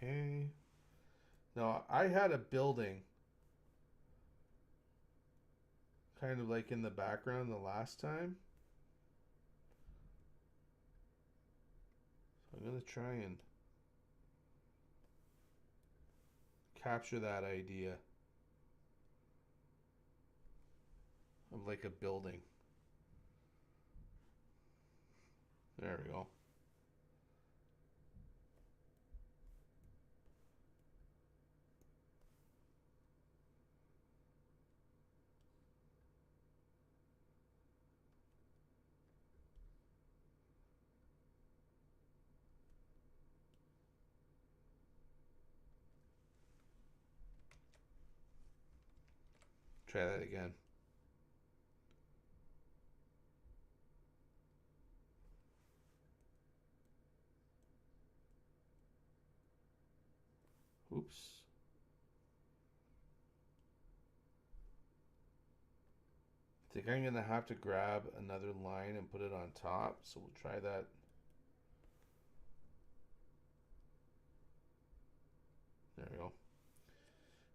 Okay. Now, I had a building kind of like in the background the last time. So I'm going to try and capture that idea of like a building. There we go. Try that again. Oops. think I'm gonna have to grab another line and put it on top. So we'll try that. There we go.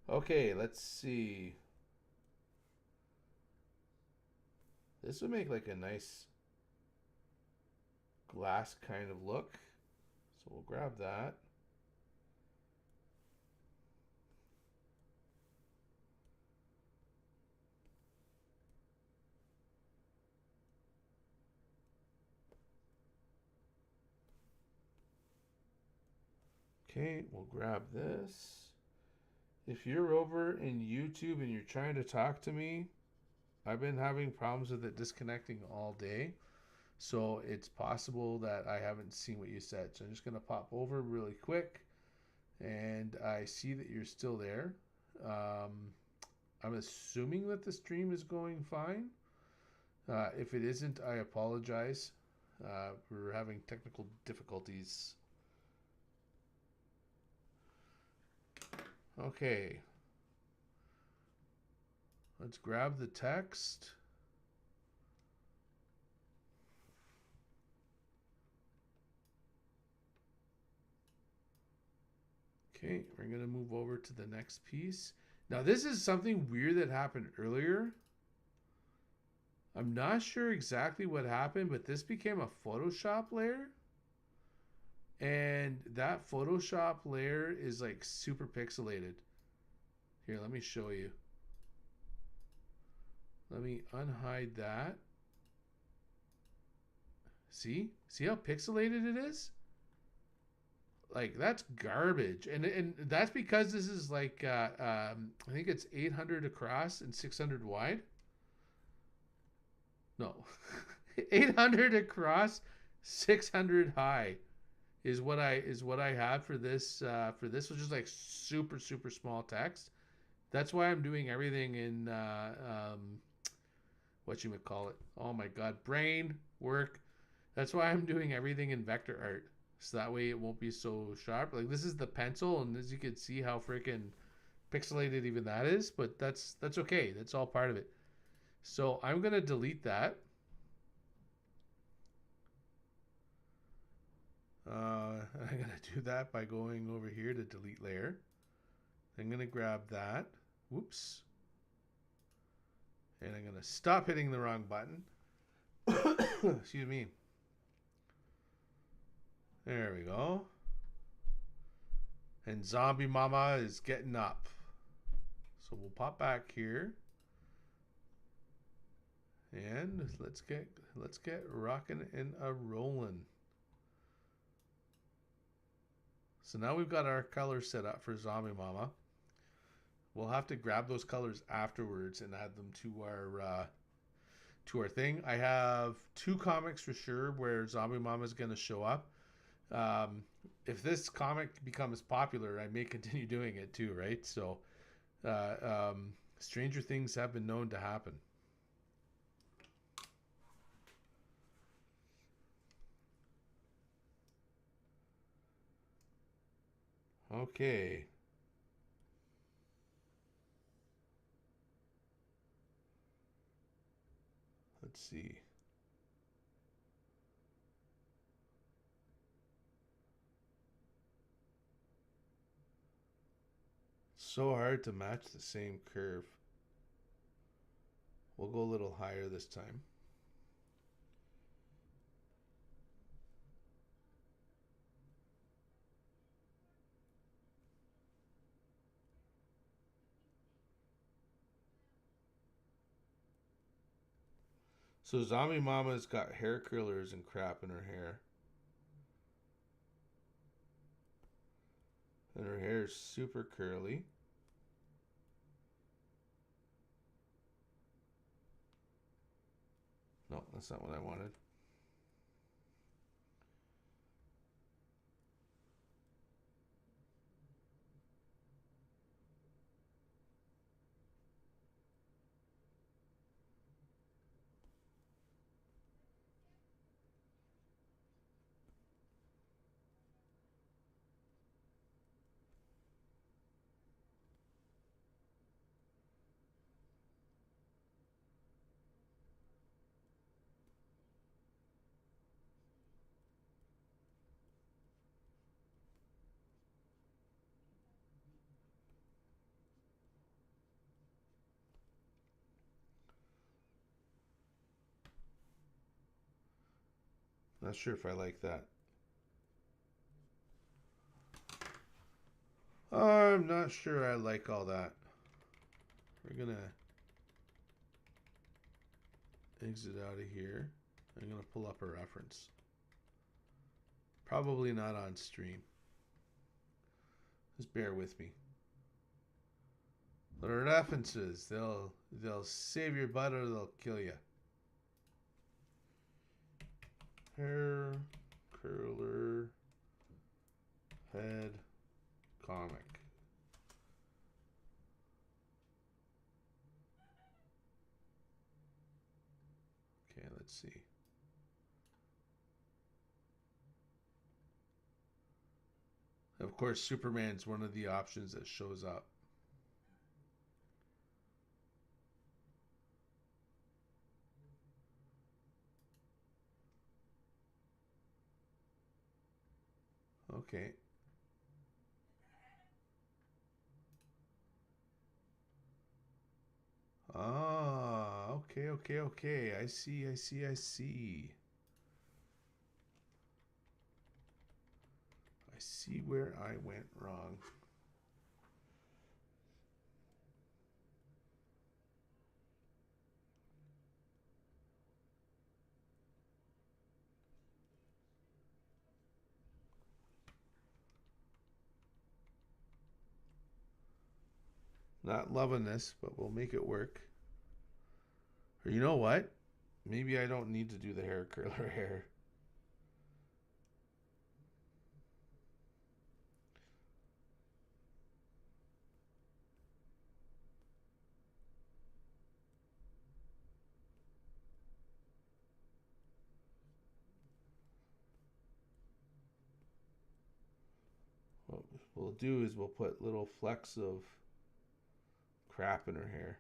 Okay, let's see. This would make like a nice glass kind of look. So we'll grab that. Okay, we'll grab this. If you're over in YouTube and you're trying to talk to me, I've been having problems with it disconnecting all day. So it's possible that I haven't seen what you said. So I'm just going to pop over really quick. And I see that you're still there. I'm assuming that the stream is going fine. If it isn't, I apologize. We're having technical difficulties. Okay. Let's grab the text. Okay, we're going to move over to the next piece. Now, this is something weird that happened earlier. I'm not sure exactly what happened, but this became a Photoshop layer. And that Photoshop layer is like super pixelated. Here, let me show you. Let me unhide that. See? See how pixelated it is? Like, that's garbage. And that's because this is like, I think it's 800 across and 600 wide. No. 800 across, 600 high is what I have for this, which is like super, super small text. That's why I'm doing everything in, whatchamacallit. Oh my God, brain work. That's why I'm doing everything in vector art. So that way it won't be so sharp. Like, this is the pencil, and as you can see how freaking pixelated even that is, but that's okay. That's all part of it. So I'm going to delete that. I'm going to do that by going over here to delete layer. I'm going to grab that. Whoops. And I'm going to stop hitting the wrong button. Excuse me. There we go. And Zombie Mama is getting up. So we'll pop back here. And let's get rocking and a rolling. So now we've got our colors set up for Zombie Mama. We'll have to grab those colors afterwards and add them to our thing. I have 2 comics for sure where Zombie Mama is going to show up. If this comic becomes popular, I may continue doing it too, right? So stranger things have been known to happen. Okay. Let's see. So hard to match the same curve. We'll go a little higher this time. So Zombie Mama's got hair curlers and crap in her hair. And her hair is super curly. No, that's not what I wanted. Not sure if I like that. I'm not sure I like all that. We're gonna exit out of here. I'm gonna pull up a reference. Probably not on stream. Just bear with me. The references, they'll save your butt or they'll kill you. Hair curler head comic. Okay, let's see. Of course, Superman's one of the options that shows up. Okay. Ah, okay. I see. I see where I went wrong. Not loving this, but we'll make it work. Or you know what? Maybe I don't need to do the hair curler hair. What we'll do is we'll put little flecks of crap in her hair.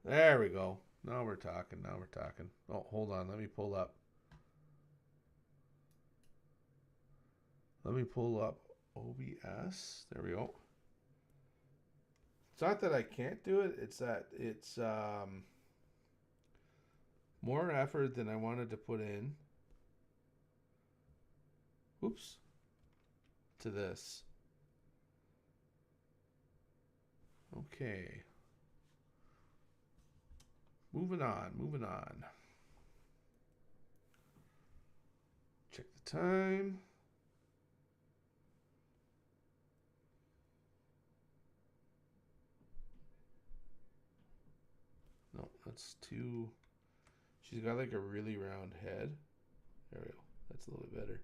There we go. Now we're talking. Oh, hold on. Let me pull up. OBS. There we go. It's not that I can't do it. It's that it's more effort than I wanted to put in. Oops. To this. Okay. Moving on. Check the time. No, that's too... She's got like a really round head. There we go. That's a little bit better.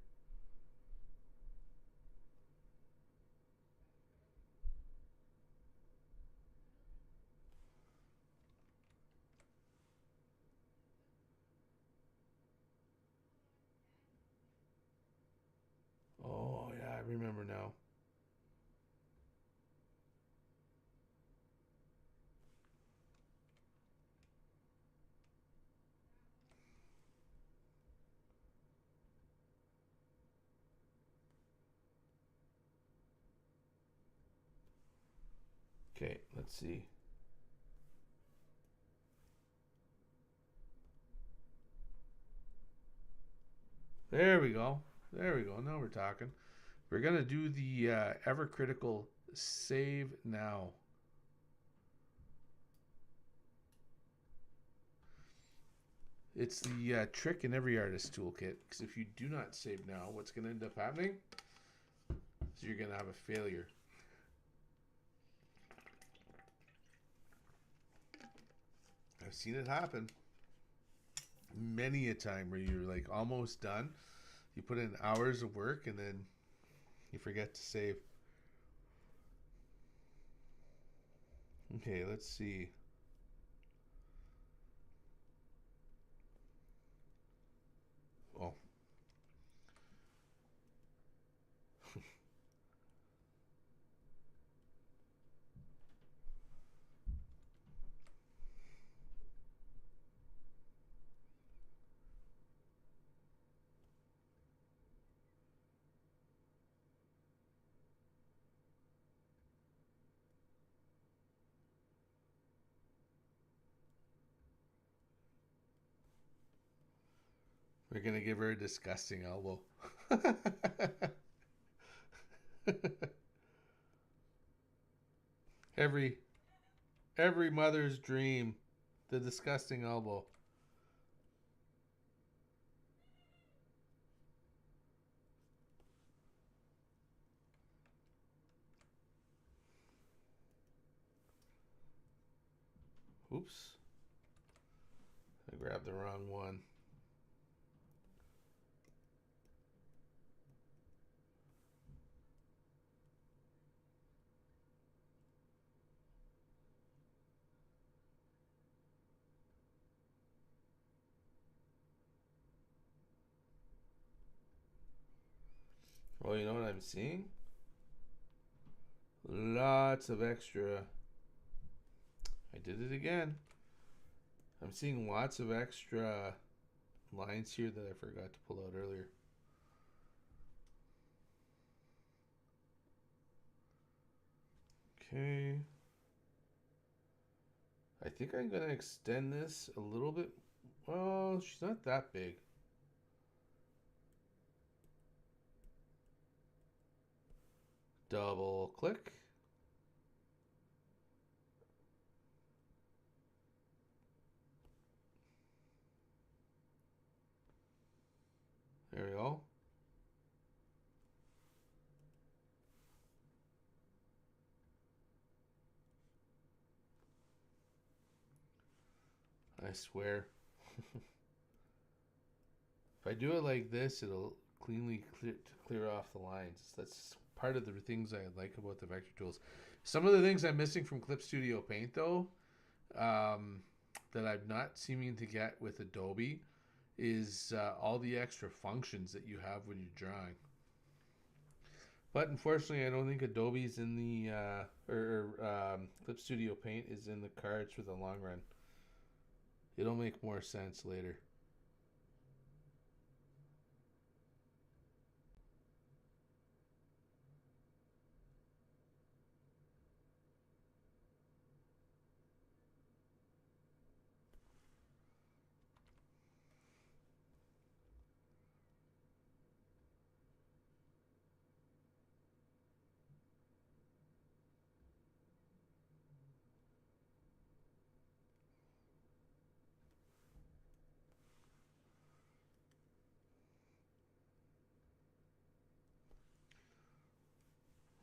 Oh, yeah, I remember now. Okay, let's see. There we go. Now we're talking. We're going to do the ever critical save now. It's the trick in every artist toolkit, because if you do not save now, what's going to end up happening is you're going to have a failure. I've seen it happen many a time where you're like almost done. You put in hours of work and then you forget to save. Okay, let's see. Oh. They're gonna give her a disgusting elbow. every every mother's dream, the disgusting elbow. Oops. I grabbed the wrong one. Oh, you know what I'm seeing? Lots of extra. I did it again. I'm seeing lots of extra lines here that I forgot to pull out earlier. Okay. I think I'm going to extend this a little bit. Well, she's not that big. Double click. There we go. I swear. If I do it like this, it'll cleanly clear off the lines. That's part of the things I like about the vector tools. Some of the things I'm missing from Clip Studio Paint, though, that I'm not seeming to get with Adobe, is all the extra functions that you have when you're drawing. But unfortunately, I don't think Adobe's in the Clip Studio Paint is in the cards for the long run. It'll make more sense later.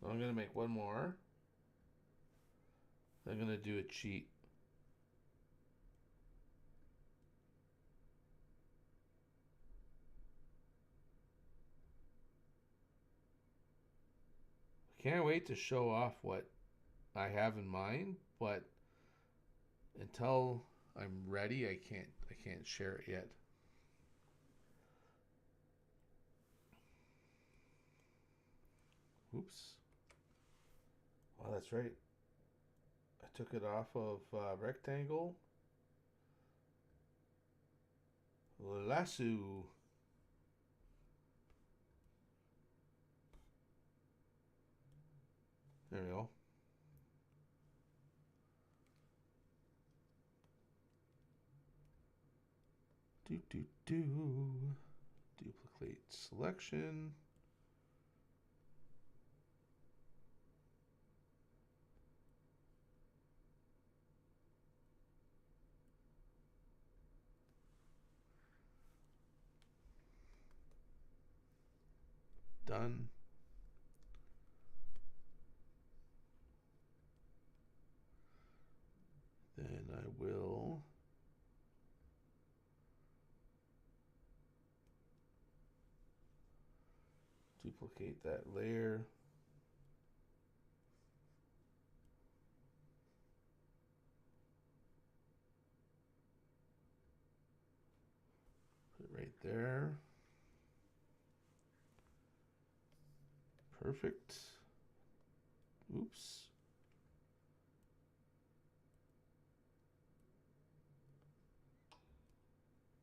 I'm going to make one more. I'm going to do a cheat. Can't wait to show off what I have in mind, but until I'm ready, I can't share it yet. Oops. Oh, that's right. I took it off of rectangle. Lasso. There we go. Duplicate selection. Done. Then I will duplicate that layer. Put it right there. Perfect. Oops.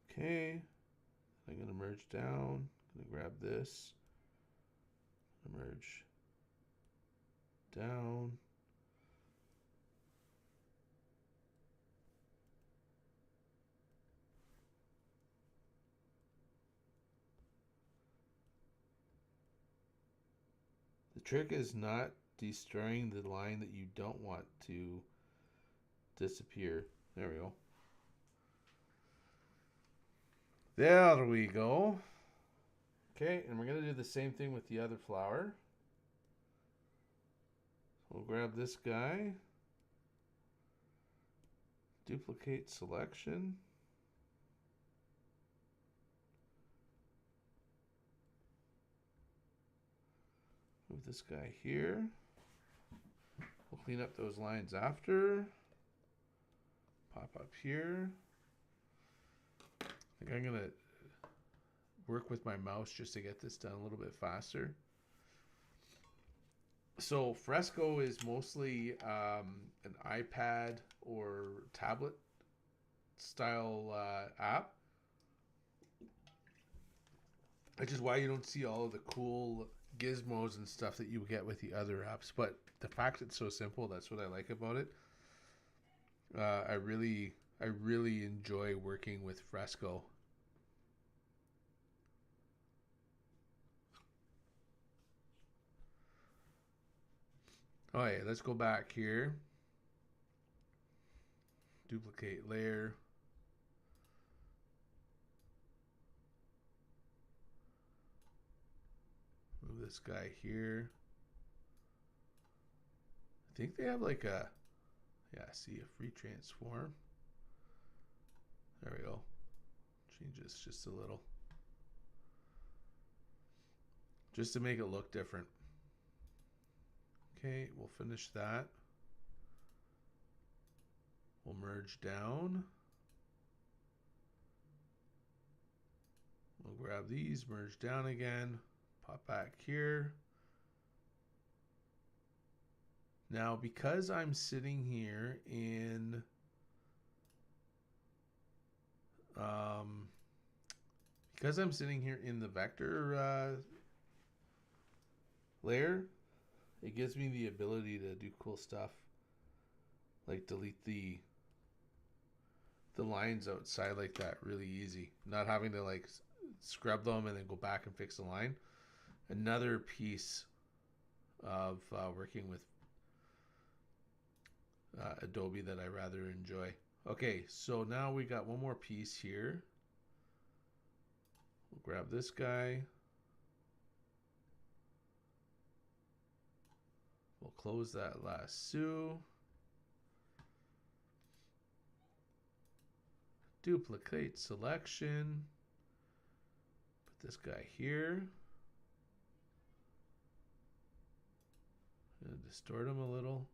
Okay. I'm going to merge down. I'm going to grab this. Merge down. trick is not destroying the line that you don't want to disappear. There we go. There we go. Okay, and we're going to do the same thing with the other flower. We'll grab this guy. Duplicate selection. Move this guy here. We'll clean up those lines after. Pop up here. I think I'm going to work with my mouse just to get this done a little bit faster. So Fresco is mostly an iPad or tablet style app, which is why you don't see all of the cool gizmos and stuff that you get with the other apps. But the fact it's so simple, that's what I like about it. I really enjoy working with Fresco. Okay, let's go back here. Duplicate layer. Move this guy here. I think they have like a, yeah, see, a free transform. There we go. Change this just a little. Just to make it look different. Okay, we'll finish that. We'll merge down. We'll grab these, merge down again, pop back here. Now, because I'm sitting here in the vector layer, it gives me the ability to do cool stuff, like delete the lines outside like that really easy. Not having to like scrub them and then go back and fix the line. Another piece of working with Adobe that I rather enjoy. Okay, so now we got one more piece here. We'll grab this guy. We'll close that lasso. Duplicate selection. Put this guy here. And distort him a little.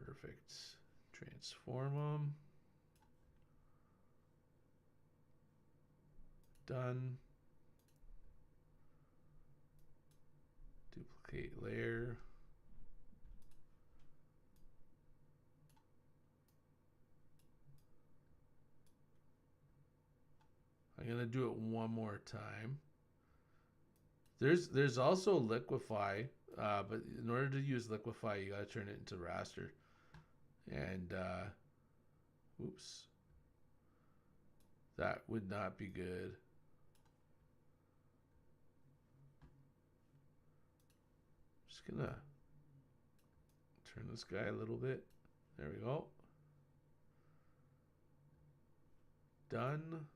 Perfect. Transform him. Done. Duplicate layer. I'm gonna do it one more time. There's also liquify, but in order to use liquify, you gotta turn it into raster. And oops, that would not be good. Just gonna turn this guy a little bit. There we go. Done.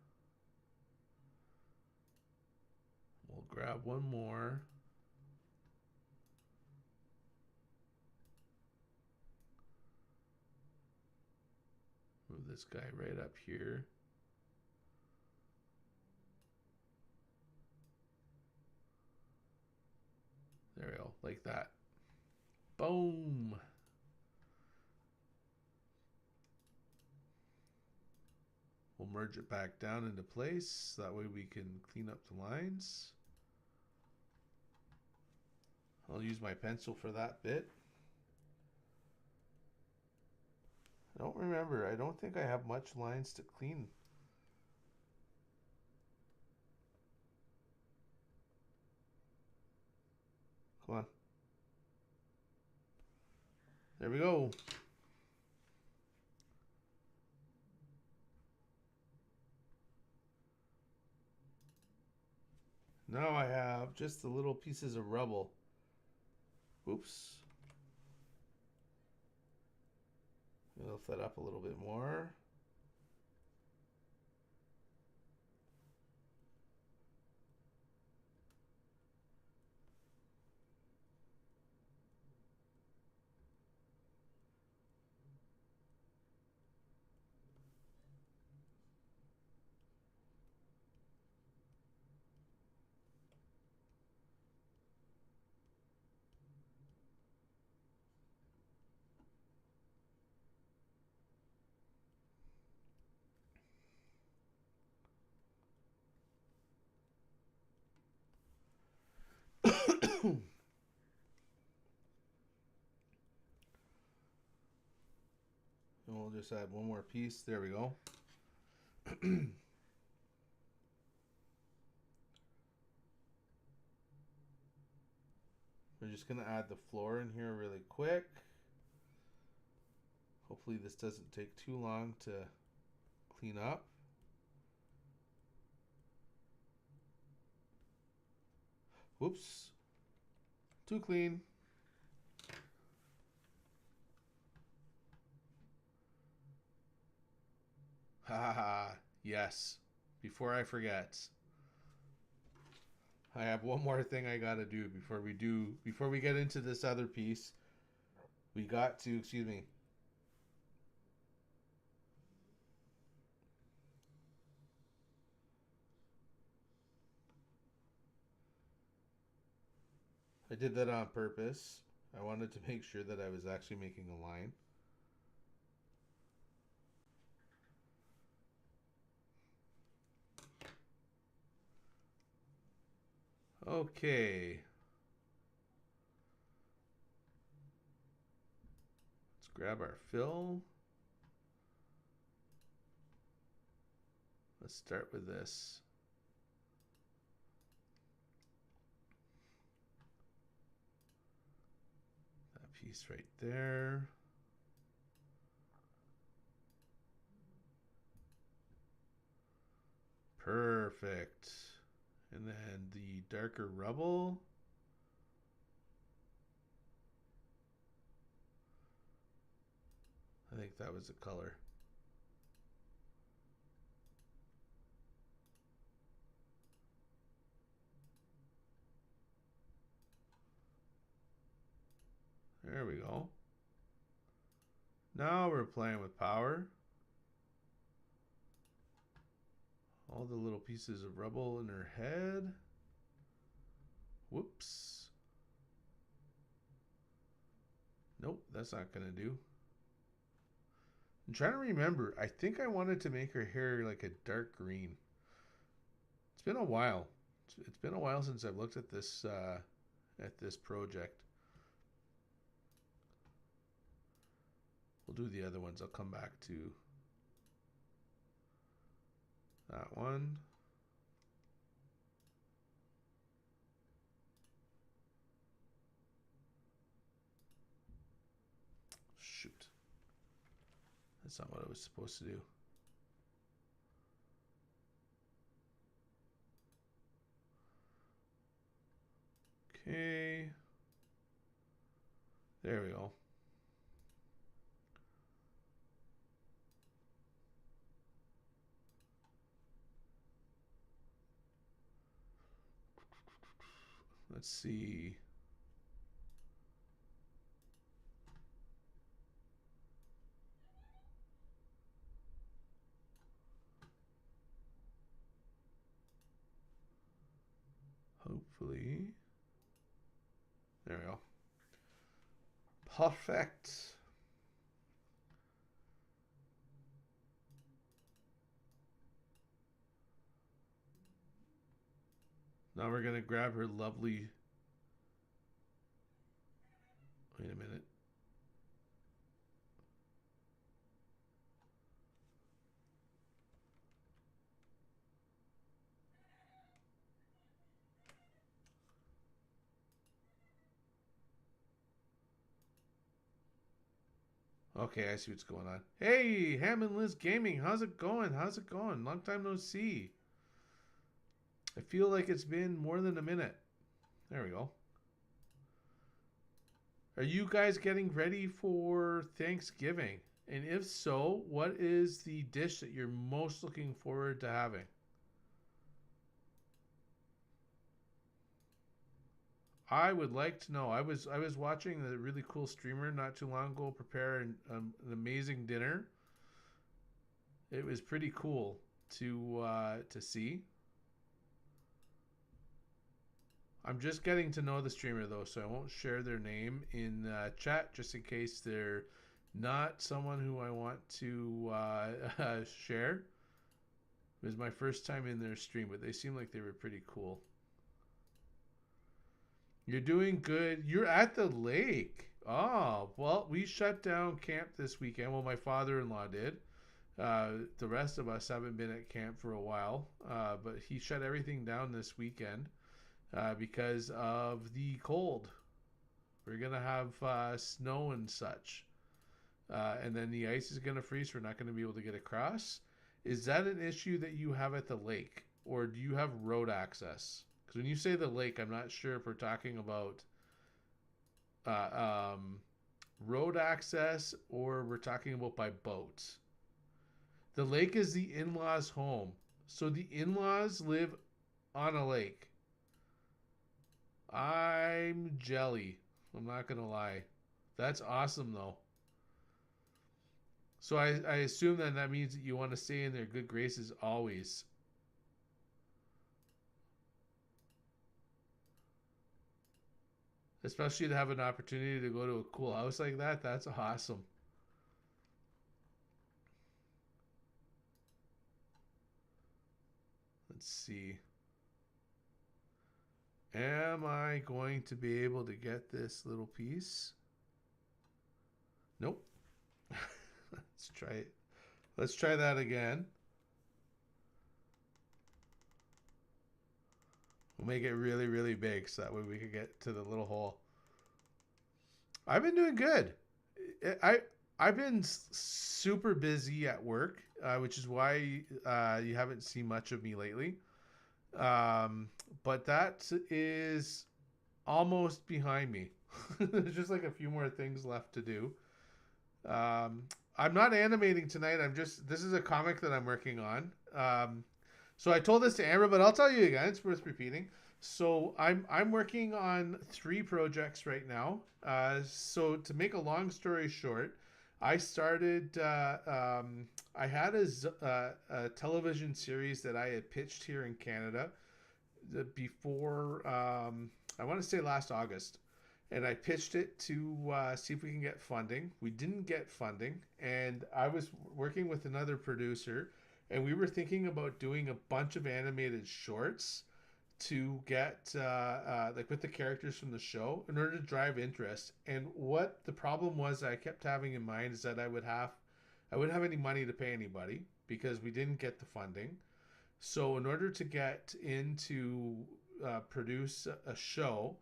We'll grab one more. Move this guy right up here. There we go, like that. Boom. We'll merge it back down into place. That way we can clean up the lines. I'll use my pencil for that bit. I don't remember. I don't think I have much lines to clean. Come on. There we go. Now I have just the little pieces of rubble. Oops. Lift that up a little bit more. And we'll just add one more piece. There we go. We're just going to add the floor in here really quick. Hopefully this doesn't take too long to clean up. Whoops. Too clean. Ha ha ha. Yes. Before I forget. I have one more thing I gotta do before we get into this other piece. We got to, excuse me. I did that on purpose. I wanted to make sure that I was actually making a line. Okay. Let's grab our fill. Let's start with this. That piece right there. Perfect. And then the darker rubble. I think that was the color. There we go. Now we're playing with power. All the little pieces of rubble in her head. Whoops. Nope, that's not gonna do. I'm trying to remember. I think I wanted to make her hair like a dark green. It's been a while. It's been a while since I've looked at this project. We'll do the other ones. I'll come back to that one. Shoot. That's not what I was supposed to do. Okay. There we go. Let's see. Hopefully. There we go. Perfect. Now we're going to grab her lovely... Wait a minute. Okay, I see what's going on. Hey, Ham and Liz Gaming, how's it going? How's it going? Long time no see. I feel like it's been more than a minute. There we go. Are you guys getting ready for Thanksgiving? And if so, what is the dish that you're most looking forward to having? I would like to know. I was watching a really cool streamer not too long ago prepare an amazing dinner. It was pretty cool to see. I'm just getting to know the streamer though, so I won't share their name in chat just in case they're not someone who I want to share. It was my first time in their stream, but they seemed like they were pretty cool. You're doing good. You're at the lake. Oh, well, we shut down camp this weekend. Well, my father-in-law did. The rest of us haven't been at camp for a while, but he shut everything down this weekend because of the cold. We're going to have snow and such. And then the ice is going to freeze. We're not going to be able to get across. Is that an issue that you have at the lake? Or do you have road access? Because when you say the lake, I'm not sure if we're talking about road access or we're talking about by boat. The lake is the in-laws' home. So the in-laws live on a lake. I'm jelly. I'm not going to lie. That's awesome, though. So I assume then that means that you want to stay in their good graces always. Especially to have an opportunity to go to a cool house like that. That's awesome. Let's see. Am I going to be able to get this little piece? Nope. Let's try it. Let's try that again. We'll make it really, really big so that way we can get to the little hole. I've been doing good. I've been super busy at work, which is why you haven't seen much of me lately. But that is almost behind me. There's just like a few more things left to do. I'm not animating tonight. This is a comic that I'm working on. So I told this to Amber, but I'll tell you again. It's worth repeating. So I'm working on 3 projects right now. So to make a long story short, I started. I had a television series that I had pitched here in Canada before. I want to say last August. And I pitched it to see if we can get funding. We didn't get funding. And I was working with another producer. And we were thinking about doing a bunch of animated shorts to get, like with the characters from the show in order to drive interest. And what the problem was I kept having in mind is that I wouldn't have any money to pay anybody because we didn't get the funding. So in order to get into produce a show,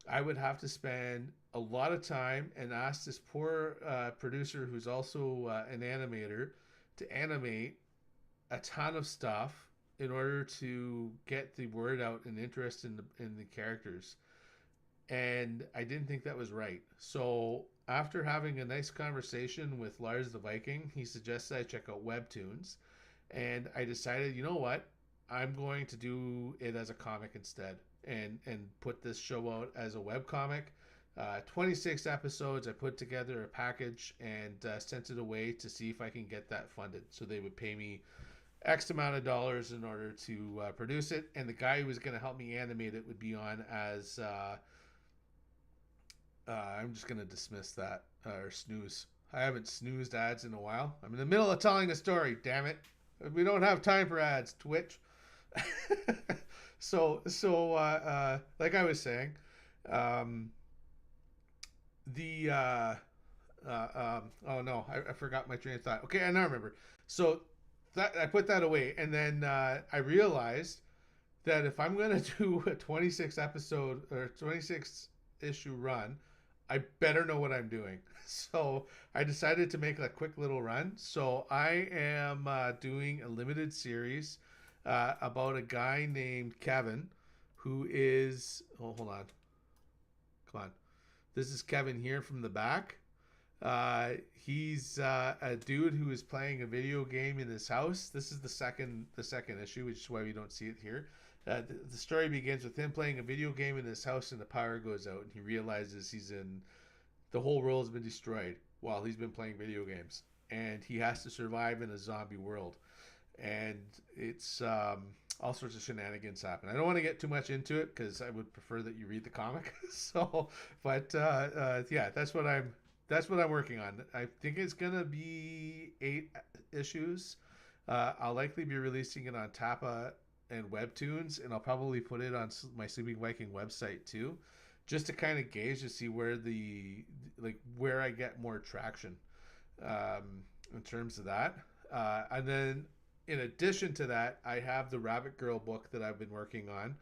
I would have to spend a lot of time and ask this poor producer who's also an animator to animate a ton of stuff in order to get the word out and interest in the characters. And I didn't think that was right. So after having a nice conversation with Lars the Viking, he suggested I check out Webtoons. And I decided, you know what? I'm going to do it as a comic instead and put this show out as a webcomic. 26 episodes. I put together a package and sent it away to see if I can get that funded. So they would pay me X amount of dollars in order to produce it. And the guy who was going to help me animate it would be on as... I'm just going to dismiss that or snooze. I haven't snoozed ads in a while. I'm in the middle of telling a story, damn it. We don't have time for ads, Twitch. So like I was saying, oh no, I forgot my train of thought. Okay, I now remember. So that I put that away, and then I realized that if I'm gonna do a 26 episode or 26 issue run, I better know what I'm doing. So I decided to make a quick little run. So I am doing a limited series about a guy named Kevin who is. Oh, hold on. Come on. This is Kevin here from the back. He's a dude who is playing a video game in his house. This is the second issue, which is why we don't see it here. The story begins with him playing a video game in his house, and the power goes out, and he realizes the whole world has been destroyed while he's been playing video games, and he has to survive in a zombie world, and it's all sorts of shenanigans happen. I don't want to get too much into it because I would prefer that you read the comic. But yeah, that's what I'm working on. I think it's gonna be 8 issues. I'll likely be releasing it on Tappa and Webtoons, and I'll probably put it on my Sleeping Viking website too, just to kind of gauge to see where I get more traction in terms of that. And then in addition to that, I have the Rabbit Girl book that I've been working on.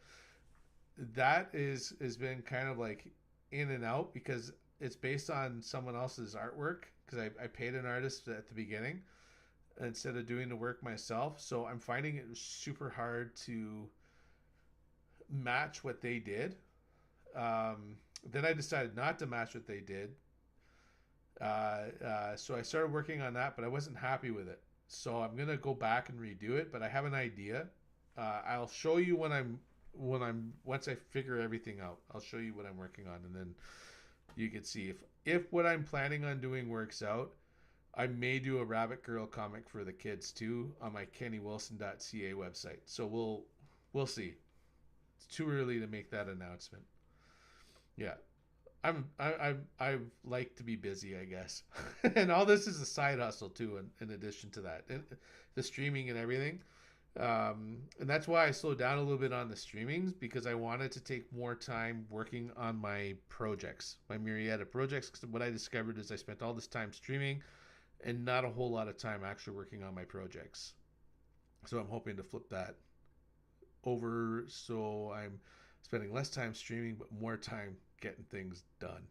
That has been kind of like in and out because it's based on someone else's artwork, because I paid an artist at the beginning instead of doing the work myself. So I'm finding it super hard to match what they did. Then I decided not to match what they did. So I started working on that, but I wasn't happy with it. So I'm gonna go back and redo it, but I have an idea. I'll show you once I figure everything out. I'll show you what I'm working on, and then you can see if what I'm planning on doing works out. I may do a Rabbit Girl comic for the kids too on my kennywilson.ca website. So we'll see. It's too early to make that announcement. Yeah. I like to be busy, I guess. And all this is a side hustle too, in addition to that. The streaming and everything. And that's why I slowed down a little bit on the streamings, because I wanted to take more time working on my projects, my myriad of projects. Because what I discovered is I spent all this time streaming and not a whole lot of time actually working on my projects. So I'm hoping to flip that over, so I'm spending less time streaming but more time getting things done.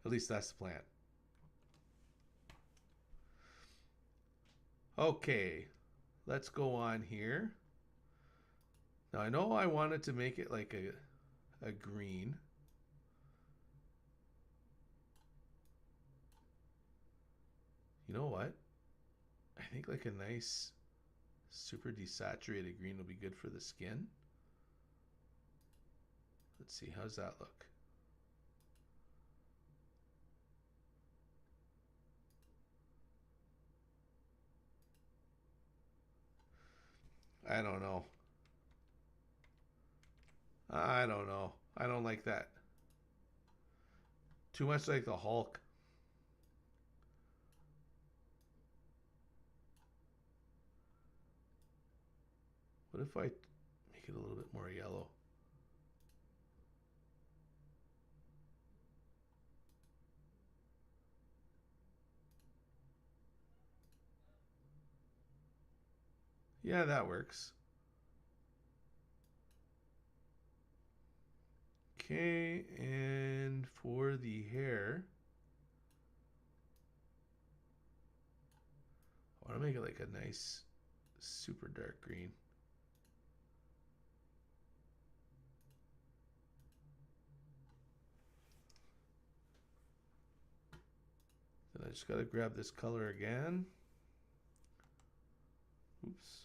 At least that's the plan. Okay, let's go on here. Now I know I wanted to make it like a green. You know what? I think like a nice super desaturated green will be good for the skin. Let's see, how's that look? I don't know. I don't know. I don't like that. Too much like the Hulk. What if I make it a little bit more yellow? Yeah, that works. Okay, and for the hair, I want to make it like a nice super dark green. Then I just got to grab this color again. Oops.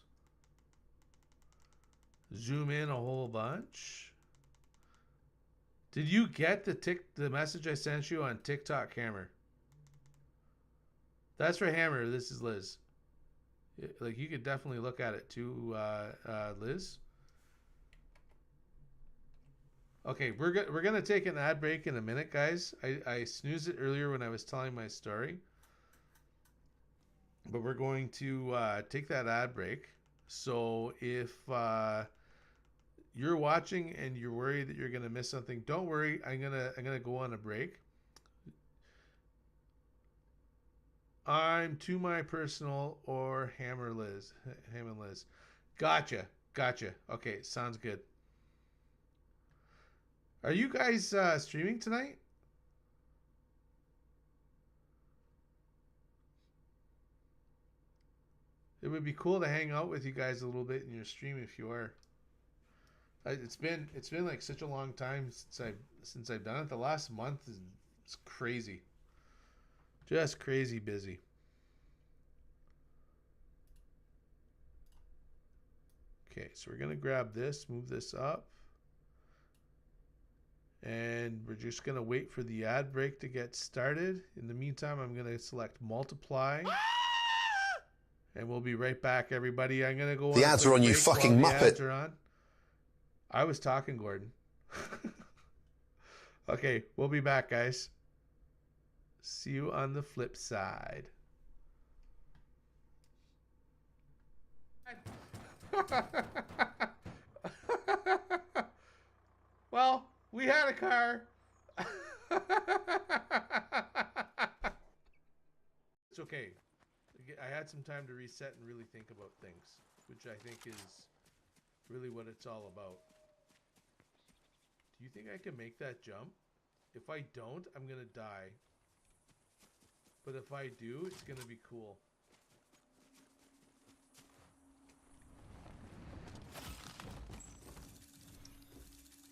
Zoom in a whole bunch. Did you get the message I sent you on TikTok, Hammer? That's for Hammer. This is Liz. Like, you could definitely look at it too, Liz. Okay, we're gonna take an ad break in a minute, guys. I snoozed it earlier when I was telling my story, but we're going to take that ad break. So if you're watching and you're worried that you're gonna miss something, don't worry. I'm gonna go on a break. I'm to my personal or Hammer Liz. Ham and Liz. Gotcha. Okay, sounds good. Are you guys streaming tonight? It would be cool to hang out with you guys a little bit in your stream if you are. It's been like such a long time since I've done it. The last month it's crazy, just crazy busy. Okay, so we're gonna grab this, move this up, and we're just gonna wait for the ad break to get started. In the meantime, I'm gonna select multiply. And we'll be right back, everybody. I'm gonna go. The ads are on, you fucking muppet. Ads are on. I was talking, Gordon. Okay, we'll be back, guys. See you on the flip side. Well, we had a car. It's okay. I had some time to reset and really think about things, which I think is really what it's all about. Do you think I can make that jump? If I don't, I'm gonna die. But if I do, it's gonna be cool.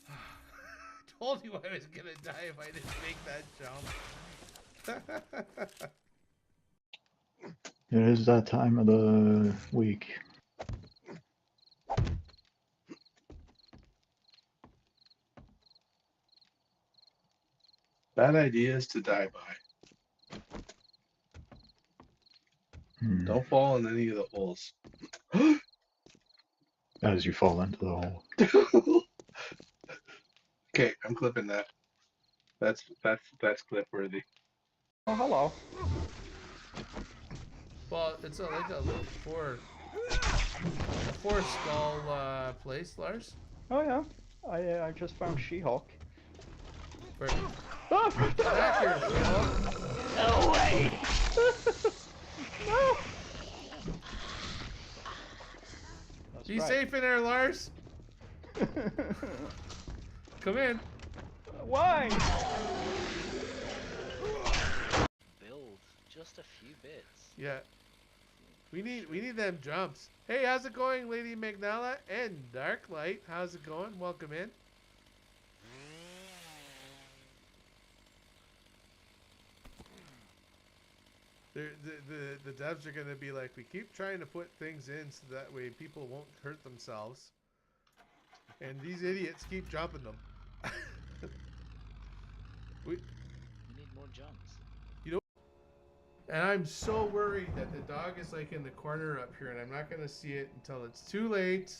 I told you I was gonna die if I didn't make that jump. It is that time of the week. Bad ideas to die by. Don't fall in any of the holes. As you fall into the hole. Okay, I'm clipping that. That's clip worthy. Oh, hello. Well, it's like a little four skull place, Lars. Oh yeah, I just found She-Hulk. Where? Ah! Get back here, She-Hulk. No way! No! That's Be right. safe in there, Lars. Come in. Why? Build just a few bits. Yeah. We need them jumps. Hey, how's it going, Lady Magnala and Darklight? How's it going? Welcome in. The devs are gonna be like, we keep trying to put things in so that way people won't hurt themselves, and these idiots keep jumping them. We need more jumps. And I'm so worried that the dog is like in the corner up here, and I'm not gonna see it until it's too late.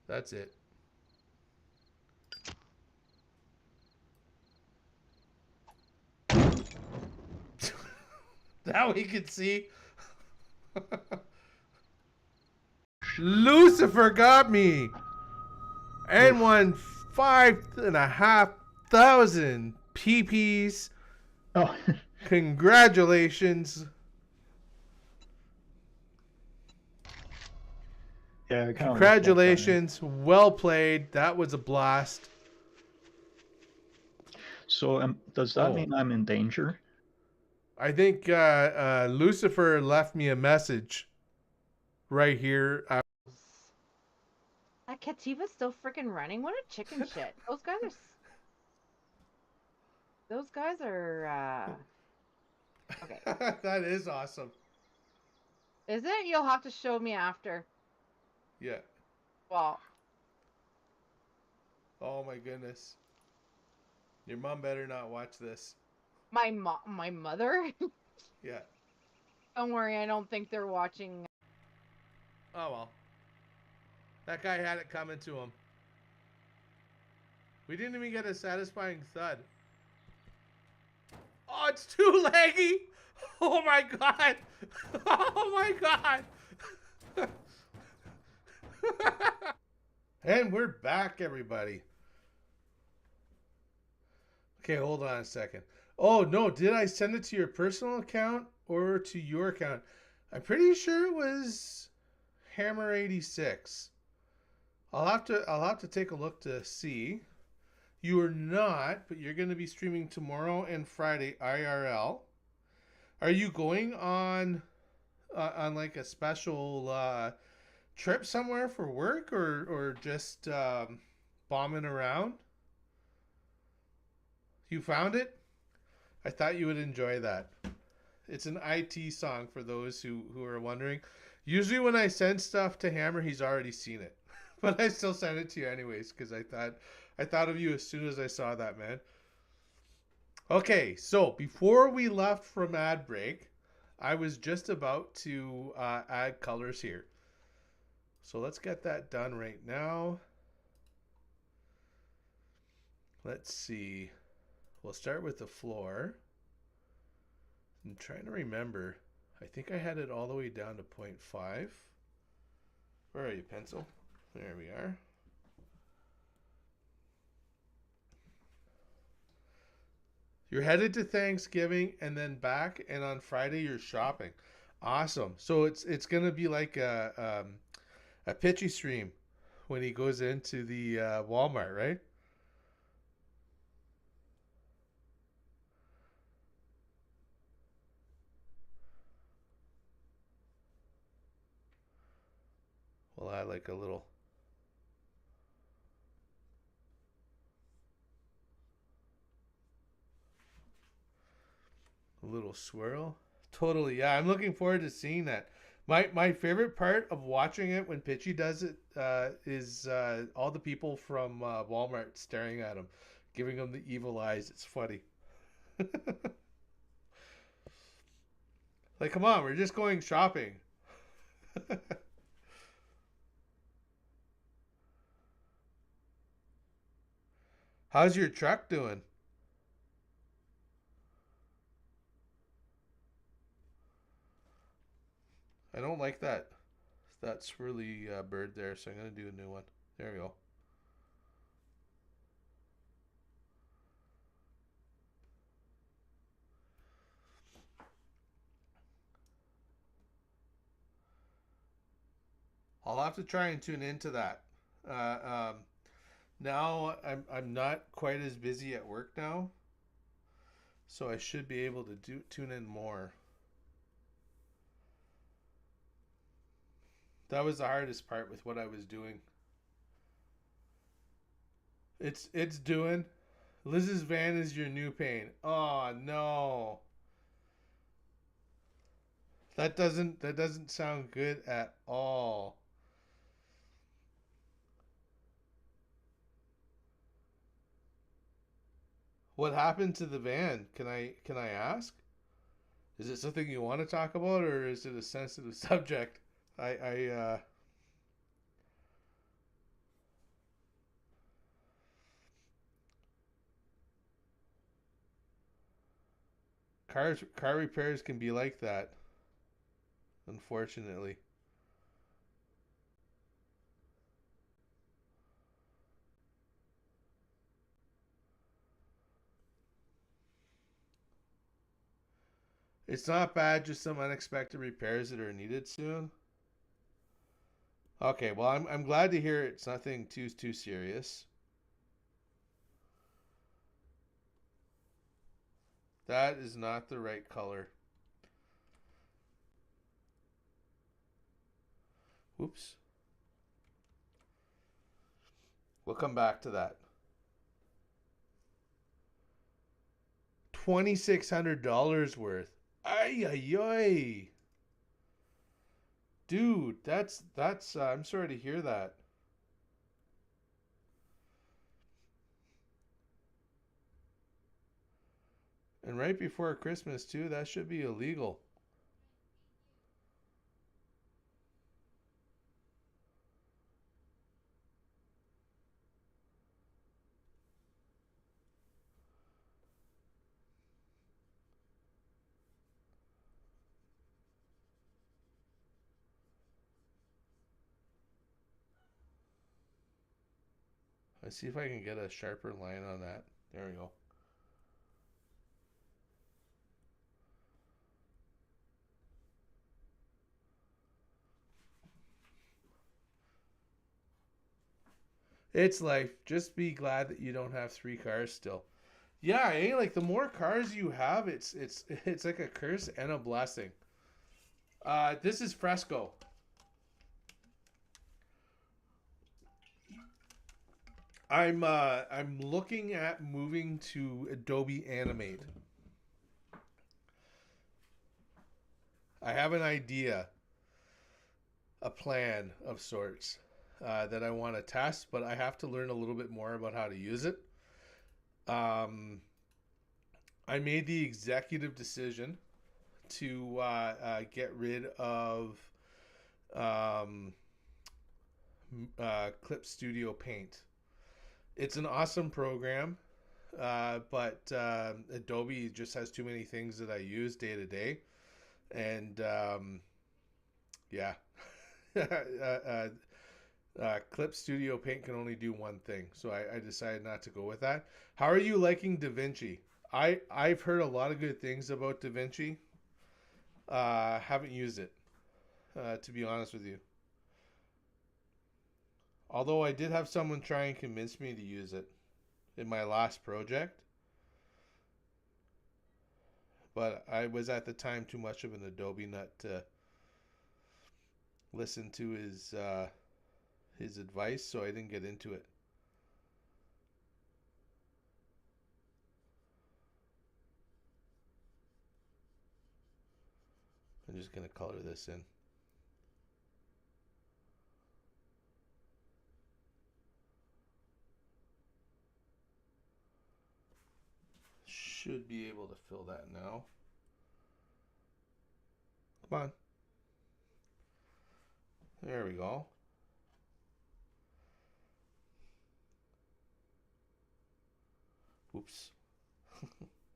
That's it. Now we can see. Lucifer got me and won 5,500 PPs. Oh. Congratulations. Yeah, Congratulations. Well played. That was a blast. So does that mean I'm in danger? I think Lucifer left me a message right here. That Kativa's still freaking running. What a chicken shit. Those guys are. Okay. That is awesome. Is it? You'll have to show me after. Yeah. Well. Oh my goodness. Your mom better not watch this. My mother? Yeah. Don't worry, I don't think they're watching. Oh well. That guy had it coming to him. We didn't even get a satisfying thud. Oh, it's too laggy! Oh my god! Oh my god! And we're back, everybody. Okay, hold on a second. Oh, no, did I send it to your personal account or to your account? I'm pretty sure it was Hammer86. I'll have to take a look to see. You are not, but you're going to be streaming tomorrow and Friday IRL. Are you going on like a special trip somewhere for work, or just bombing around? You found it? I thought you would enjoy that. It's an IT song for those who are wondering. Usually when I send stuff to Hammer, he's already seen it. But I still send it to you anyways because I thought of you as soon as I saw that, man. Okay, so before we left from ad break, I was just about to add colors here. So let's get that done right now. Let's see. We'll start with the floor. I'm trying to remember. I think I had it all the way down to 0.5. Where are you, pencil? There we are. You're headed to Thanksgiving and then back, and on Friday you're shopping. Awesome. So it's gonna be like a pitchy stream when he goes into the Walmart, right? We'll add like a little swirl. Totally, yeah. I'm looking forward to seeing that. My favorite part of watching it when Pitchy does it is all the people from Walmart staring at him, giving him the evil eyes. It's funny. Like, come on, we're just going shopping. How's your truck doing? I don't like that swirly bird there, so I'm gonna do a new one. There we go. I'll have to try and tune into that. Now I'm not quite as busy at work now, so I should be able to tune in more. That was the hardest part with what I was doing. It's doing. Liz's van is your new pain. Oh no. That doesn't sound good at all. What happened to the van? Can I ask? Is it something you want to talk about, or is it a sensitive subject? I car repairs can be like that, unfortunately. It's not bad, just some unexpected repairs that are needed soon. Okay, well I'm glad to hear it's nothing too serious. That is not the right color. Whoops. We'll come back to that. $2,600 worth. Ay ay ay. Dude, that's I'm sorry to hear that. And right before Christmas too, that should be illegal. Let's see if I can get a sharper line on that. There we go. It's life. Just be glad that you don't have 3 cars still. Yeah, like the more cars you have, it's like a curse and a blessing. This is Fresco. I'm looking at moving to Adobe Animate. I have an idea, a plan of sorts that I want to test, but I have to learn a little bit more about how to use it. I made the executive decision to get rid of Clip Studio Paint. It's an awesome program, but Adobe just has too many things that I use day to day. And yeah, Clip Studio Paint can only do one thing. So I decided not to go with that. How are you liking DaVinci? I've heard a lot of good things about DaVinci. Haven't used it, to be honest with you. Although I did have someone try and convince me to use it in my last project. But I was at the time too much of an Adobe nut to listen to his advice, so I didn't get into it. I'm just going to color this in. Should be able to fill that now. Come on. There we go. Oops.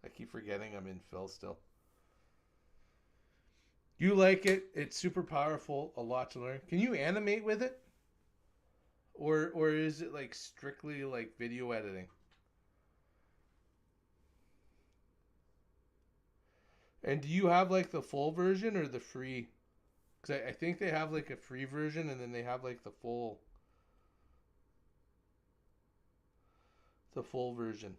I keep forgetting I'm in fill still. You like it. It's super powerful. A lot to learn. Can you animate with it? Or is it like strictly like video editing? And do you have like the full version or the free? Because I think they have like a free version and then they have like the full version.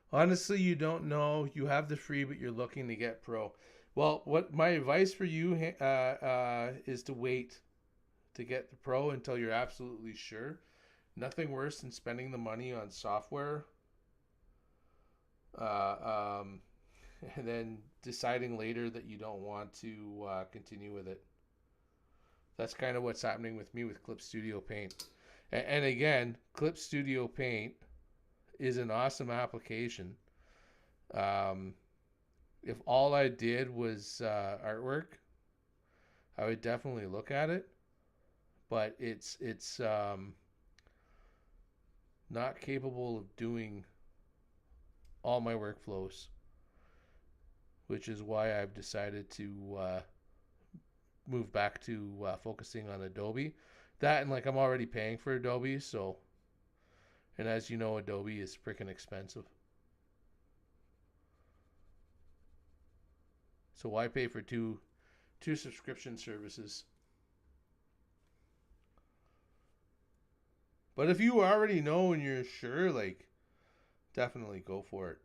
Honestly, you don't know. You have the free, but you're looking to get pro. Well, what my advice for you is to wait to get the pro until you're absolutely sure. Nothing worse than spending the money on software and then deciding later that you don't want to continue with it. That's kind of what's happening with me with Clip Studio Paint. And again, Clip Studio Paint is an awesome application. If all I did was artwork, I would definitely look at it. But it's not capable of doing all my workflows, which is why I've decided to move back to focusing on Adobe. That and like I'm already paying for Adobe, so, and as you know, Adobe is freaking expensive. So why pay for two subscription services? But if you already know and you're sure, like, definitely go for it.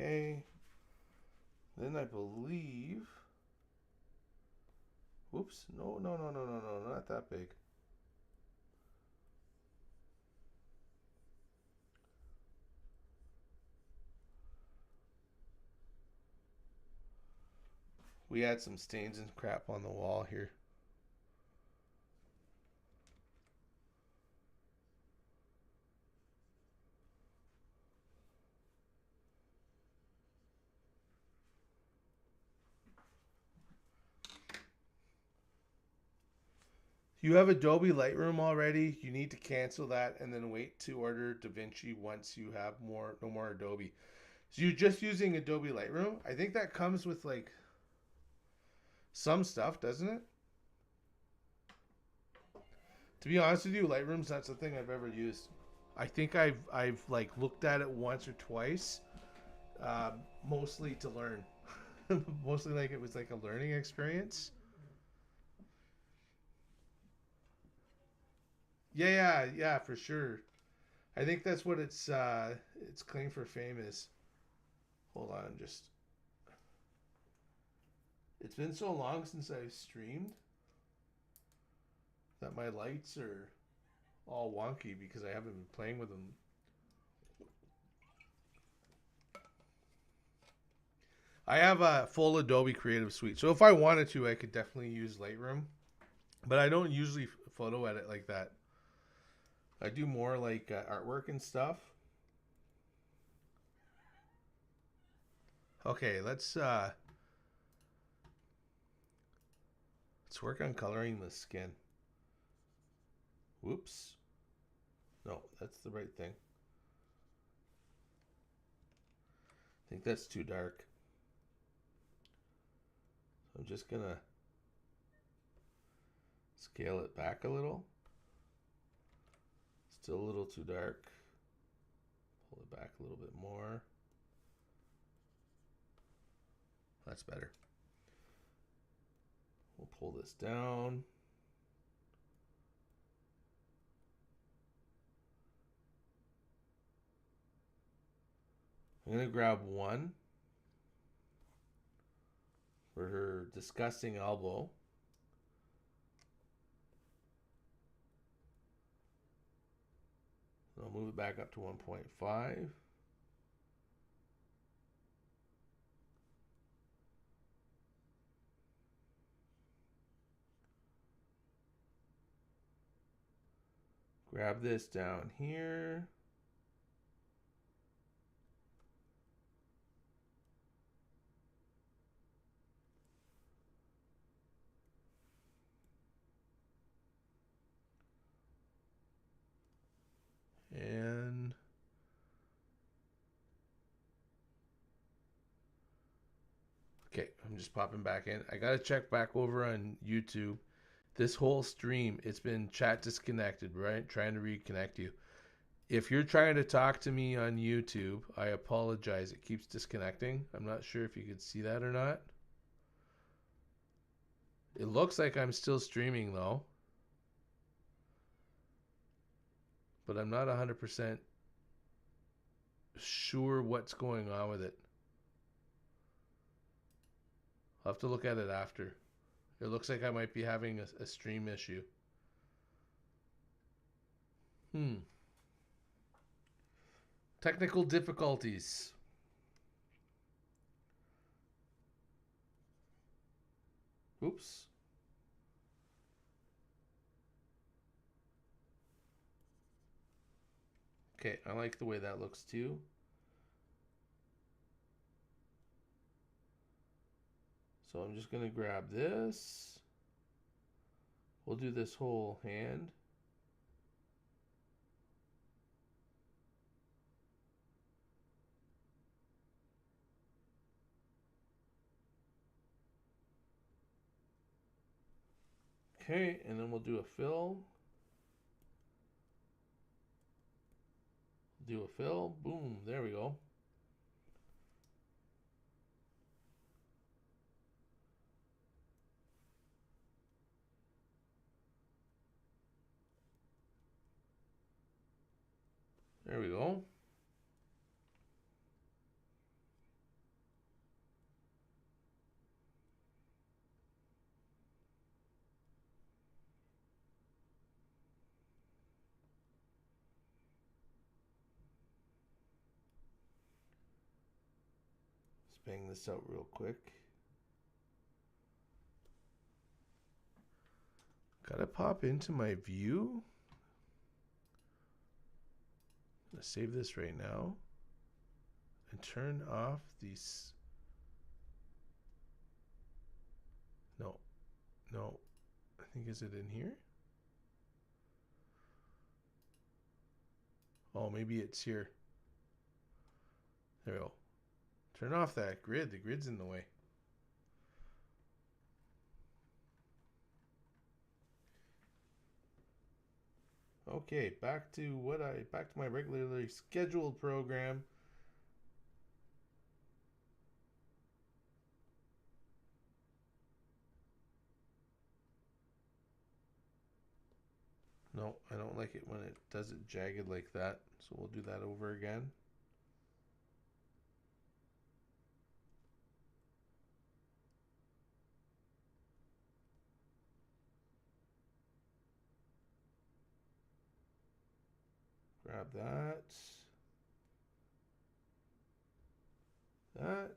Okay. Then I believe. Whoops. No, not that big. We had some stains and crap on the wall here. You have Adobe Lightroom already. You need to cancel that and then wait to order DaVinci once you have no more Adobe. So you're just using Adobe Lightroom? I think that comes with like some stuff, doesn't it? To be honest with you, Lightroom's not something I've ever used. I think I've like looked at it once or twice, mostly to learn. Mostly like it was like a learning experience. Yeah, for sure. I think that's what its claim for fame is. Hold on, just it's been so long since I've streamed that my lights are all wonky because I haven't been playing with them. I have a full Adobe Creative Suite, so if I wanted to, I could definitely use Lightroom, but I don't usually photo edit like that. I do more like artwork and stuff. Okay, let's work on coloring the skin. Whoops. No, that's the right thing. I think that's too dark. So I'm just gonna scale it back a little. Still a little too dark. Pull it back a little bit more. That's better. We'll pull this down. I'm going to grab one for her disgusting elbow. I'll move it back up to 1.5. Grab this down here. And okay, I'm just popping back in. I gotta check back over on YouTube. This whole stream, it's been chat disconnected, right? Trying to reconnect you. If you're trying to talk to me on YouTube, I apologize. It keeps disconnecting. I'm not sure if you could see that or not. It looks like I'm still streaming though. But I'm not 100% sure what's going on with it. I'll have to look at it after. It looks like I might be having a stream issue. Technical difficulties. Oops. Okay, I like the way that looks too. So I'm just going to grab this. We'll do this whole hand. Okay, and then we'll do a fill. Do a fill. Boom, there we go. There we go. Let's bang this out real quick. Gotta pop into my view. I'm gonna save this right now and turn off these. No, no. I think, is it in here? Oh, maybe it's here. There we go. Turn off that grid. The grid's in the way. Okay, back to my regularly scheduled program. No, I don't like it when it does it jagged like that. So we'll do that over again. Grab that. That.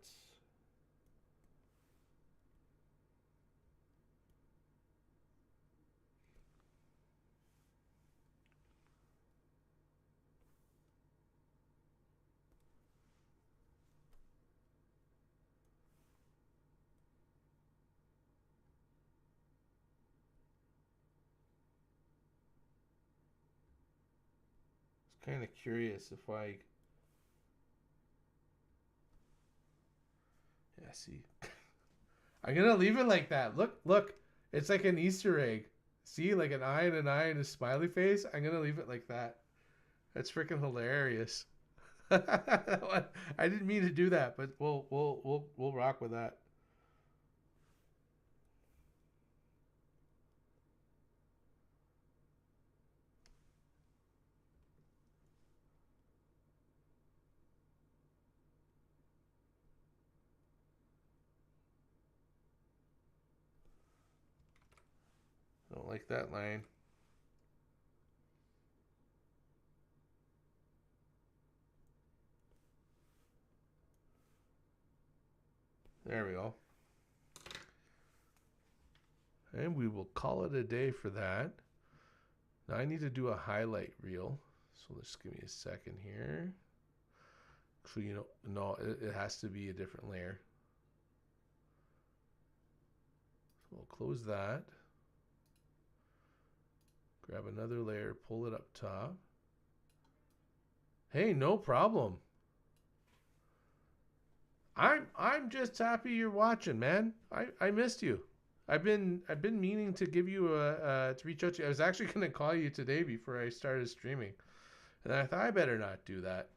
Kind of curious if I, yeah, see, I'm gonna leave it like that. Look, it's like an Easter egg. See, like an eye and an eye and a smiley face. I'm gonna leave it like that. That's freaking hilarious. I didn't mean to do that, but we'll rock with that. Don't like that line. There we go. And we will call it a day for that. Now I need to do a highlight reel. So just give me a second here. Actually, you know, no, it has to be a different layer. So we'll close that. Grab another layer, pull it up top. Hey, no problem. I'm just happy you're watching, man. I missed you. I've been meaning to give you to reach out to you. I was actually gonna call you today before I started streaming, and I thought I better not do that.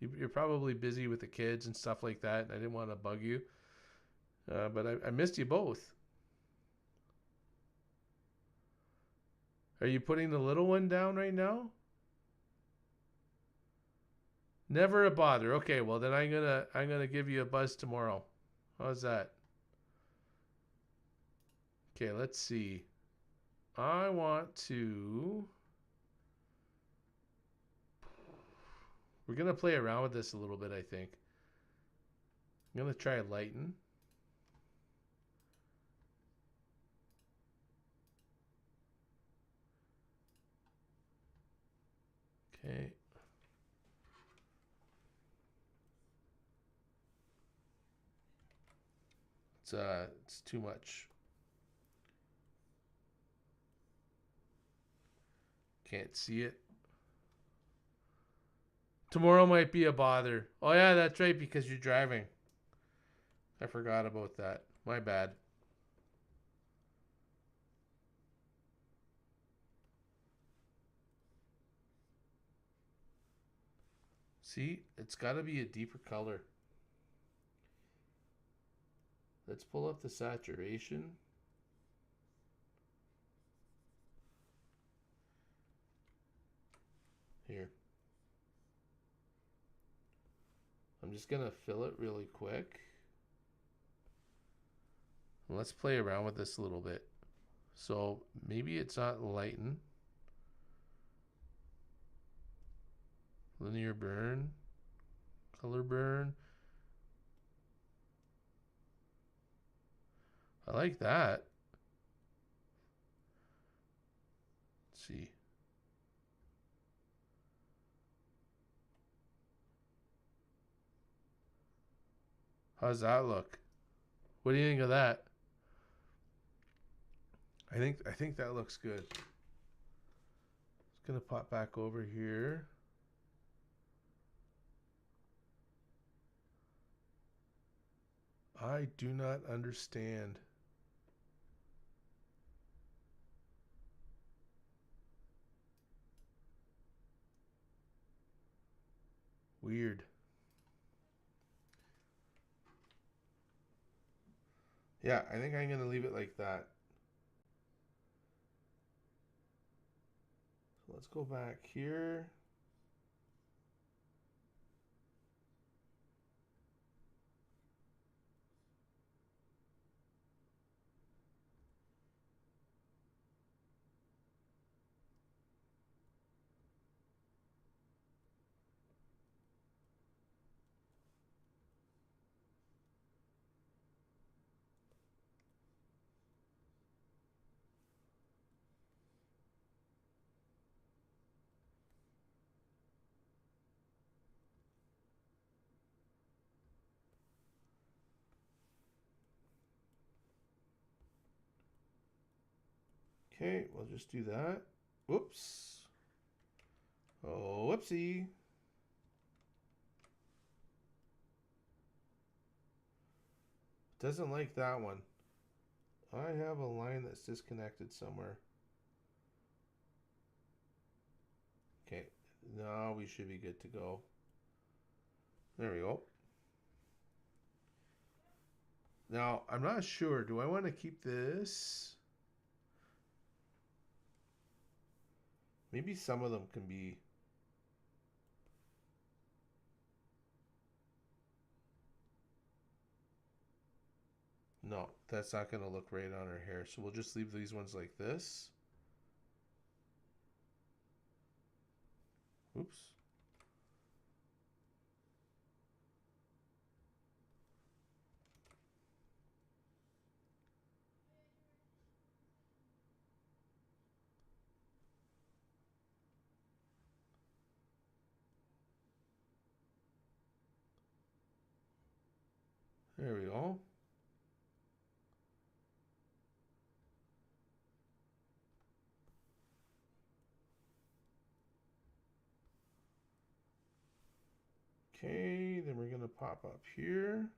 You're probably busy with the kids and stuff like that, and I didn't want to bug you. But I missed you both. Are you putting the little one down right now? Never a bother. Okay, well then I'm gonna give you a buzz tomorrow. How's that? Okay, let's see. I want to. We're gonna play around with this a little bit, I think. I'm gonna try lighten. Okay. It's too much. Can't see it. Tomorrow might be a bother. Oh yeah, that's right, because you're driving. I forgot about that. My bad. See, it's got to be a deeper color. Let's pull up the saturation. Here. I'm just going to fill it really quick. Let's play around with this a little bit. So maybe it's not lighten. Linear burn. Color burn. I like that. see. How's that look? What do you think of that? I think that looks good. It's gonna pop back over here. I do not understand. Weird. Yeah, I think I'm gonna leave it like that. So let's go back here. Okay, we'll just do that. Whoops. Oh, whoopsie. Doesn't like that one. I have a line that's disconnected somewhere. Okay, now we should be good to go. There we go. Now, I'm not sure. Do I want to keep this? Maybe some of them can be... No, that's not going to look right on her hair. So we'll just leave these ones like this. Oops. There we go. Okay, then we're going to pop up here.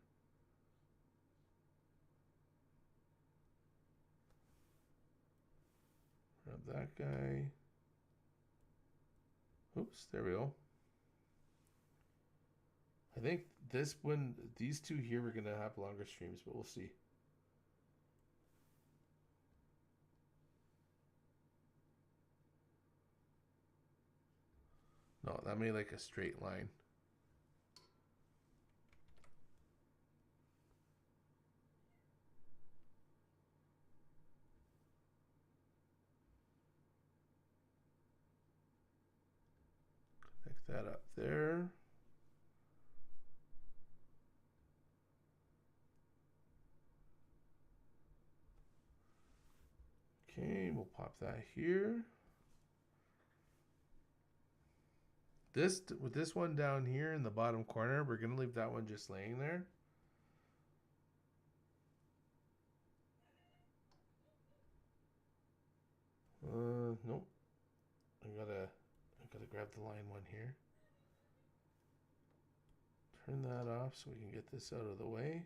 Grab that guy. Oops, there we go. I think this one, these two here, we're going to have longer streams, but we'll see. No, that made like a straight line. Connect that up there. Okay, we'll pop that here. This, with this one down here in the bottom corner, we're going to leave that one just laying there. Nope. I gotta grab the line one here. Turn that off so we can get this out of the way.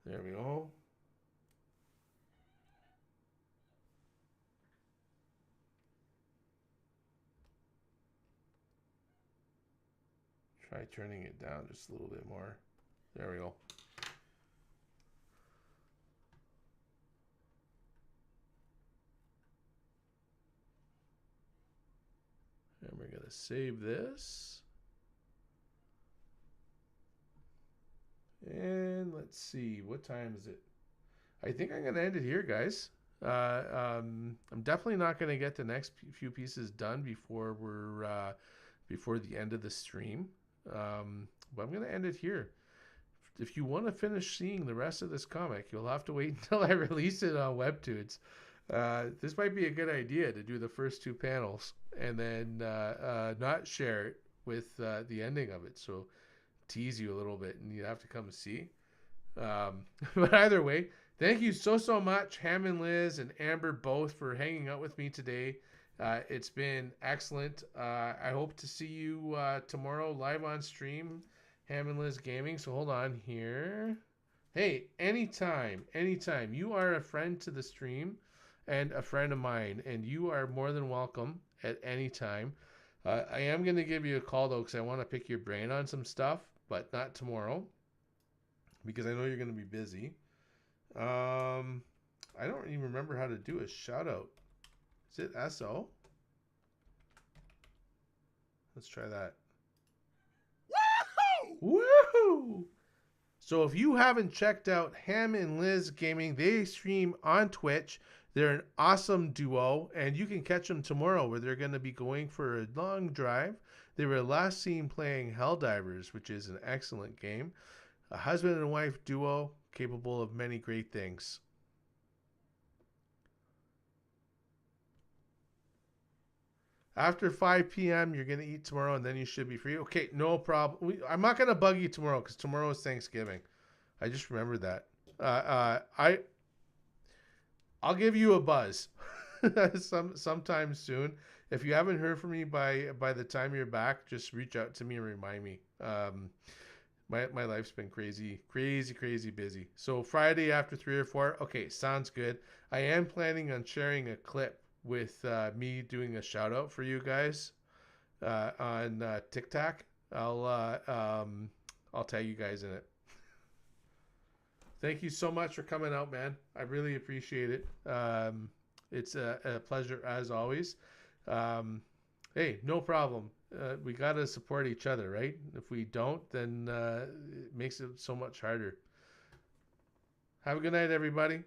There we go. Try turning it down just a little bit more. There we go. And we're going to save this. And let's see, what time is it? I think I'm going to end it here, guys. I'm definitely not going to get the next few pieces done before we're before the end of the stream. But I'm going to end it here. If you want to finish seeing the rest of this comic, you'll have to wait until I release it on Webtoons. This might be a good idea to do the first 2 panels and then not share it with the ending of it. So tease you a little bit and you have to come and see. But either way, thank you so much, Ham and Liz and Amber, both, for hanging out with me today. It's been excellent. I hope to see you tomorrow live on stream, Ham and Liz Gaming. So hold on here. Hey, anytime. You are a friend to the stream and a friend of mine, and you are more than welcome at any time. I am going to give you a call, though, because I want to pick your brain on some stuff, but not tomorrow, because I know you're going to be busy. I don't even remember how to do a shout out. Is it SO? Let's try that. Woohoo! Woohoo! So if you haven't checked out Ham and Liz Gaming, they stream on Twitch. They're an awesome duo, and you can catch them tomorrow where they're going to be going for a long drive. They were last seen playing Helldivers, which is an excellent game. A husband and wife duo capable of many great things. After 5 p.m., you're going to eat tomorrow, and then you should be free. Okay, no problem. I'm not going to bug you tomorrow because tomorrow is Thanksgiving. I just remembered that. I'll give you a buzz sometime soon. If you haven't heard from me by the time you're back, just reach out to me and remind me. My life's been crazy busy. So Friday after 3 or 4, okay, sounds good. I am planning on sharing a clip with me doing a shout out for you guys on TikTok. I'll tag you guys in it. Thank you so much for coming out, man. I really appreciate it. It's a pleasure as always. Hey, no problem. We got to support each other, right? If we don't, then it makes it so much harder. Have a good night, everybody.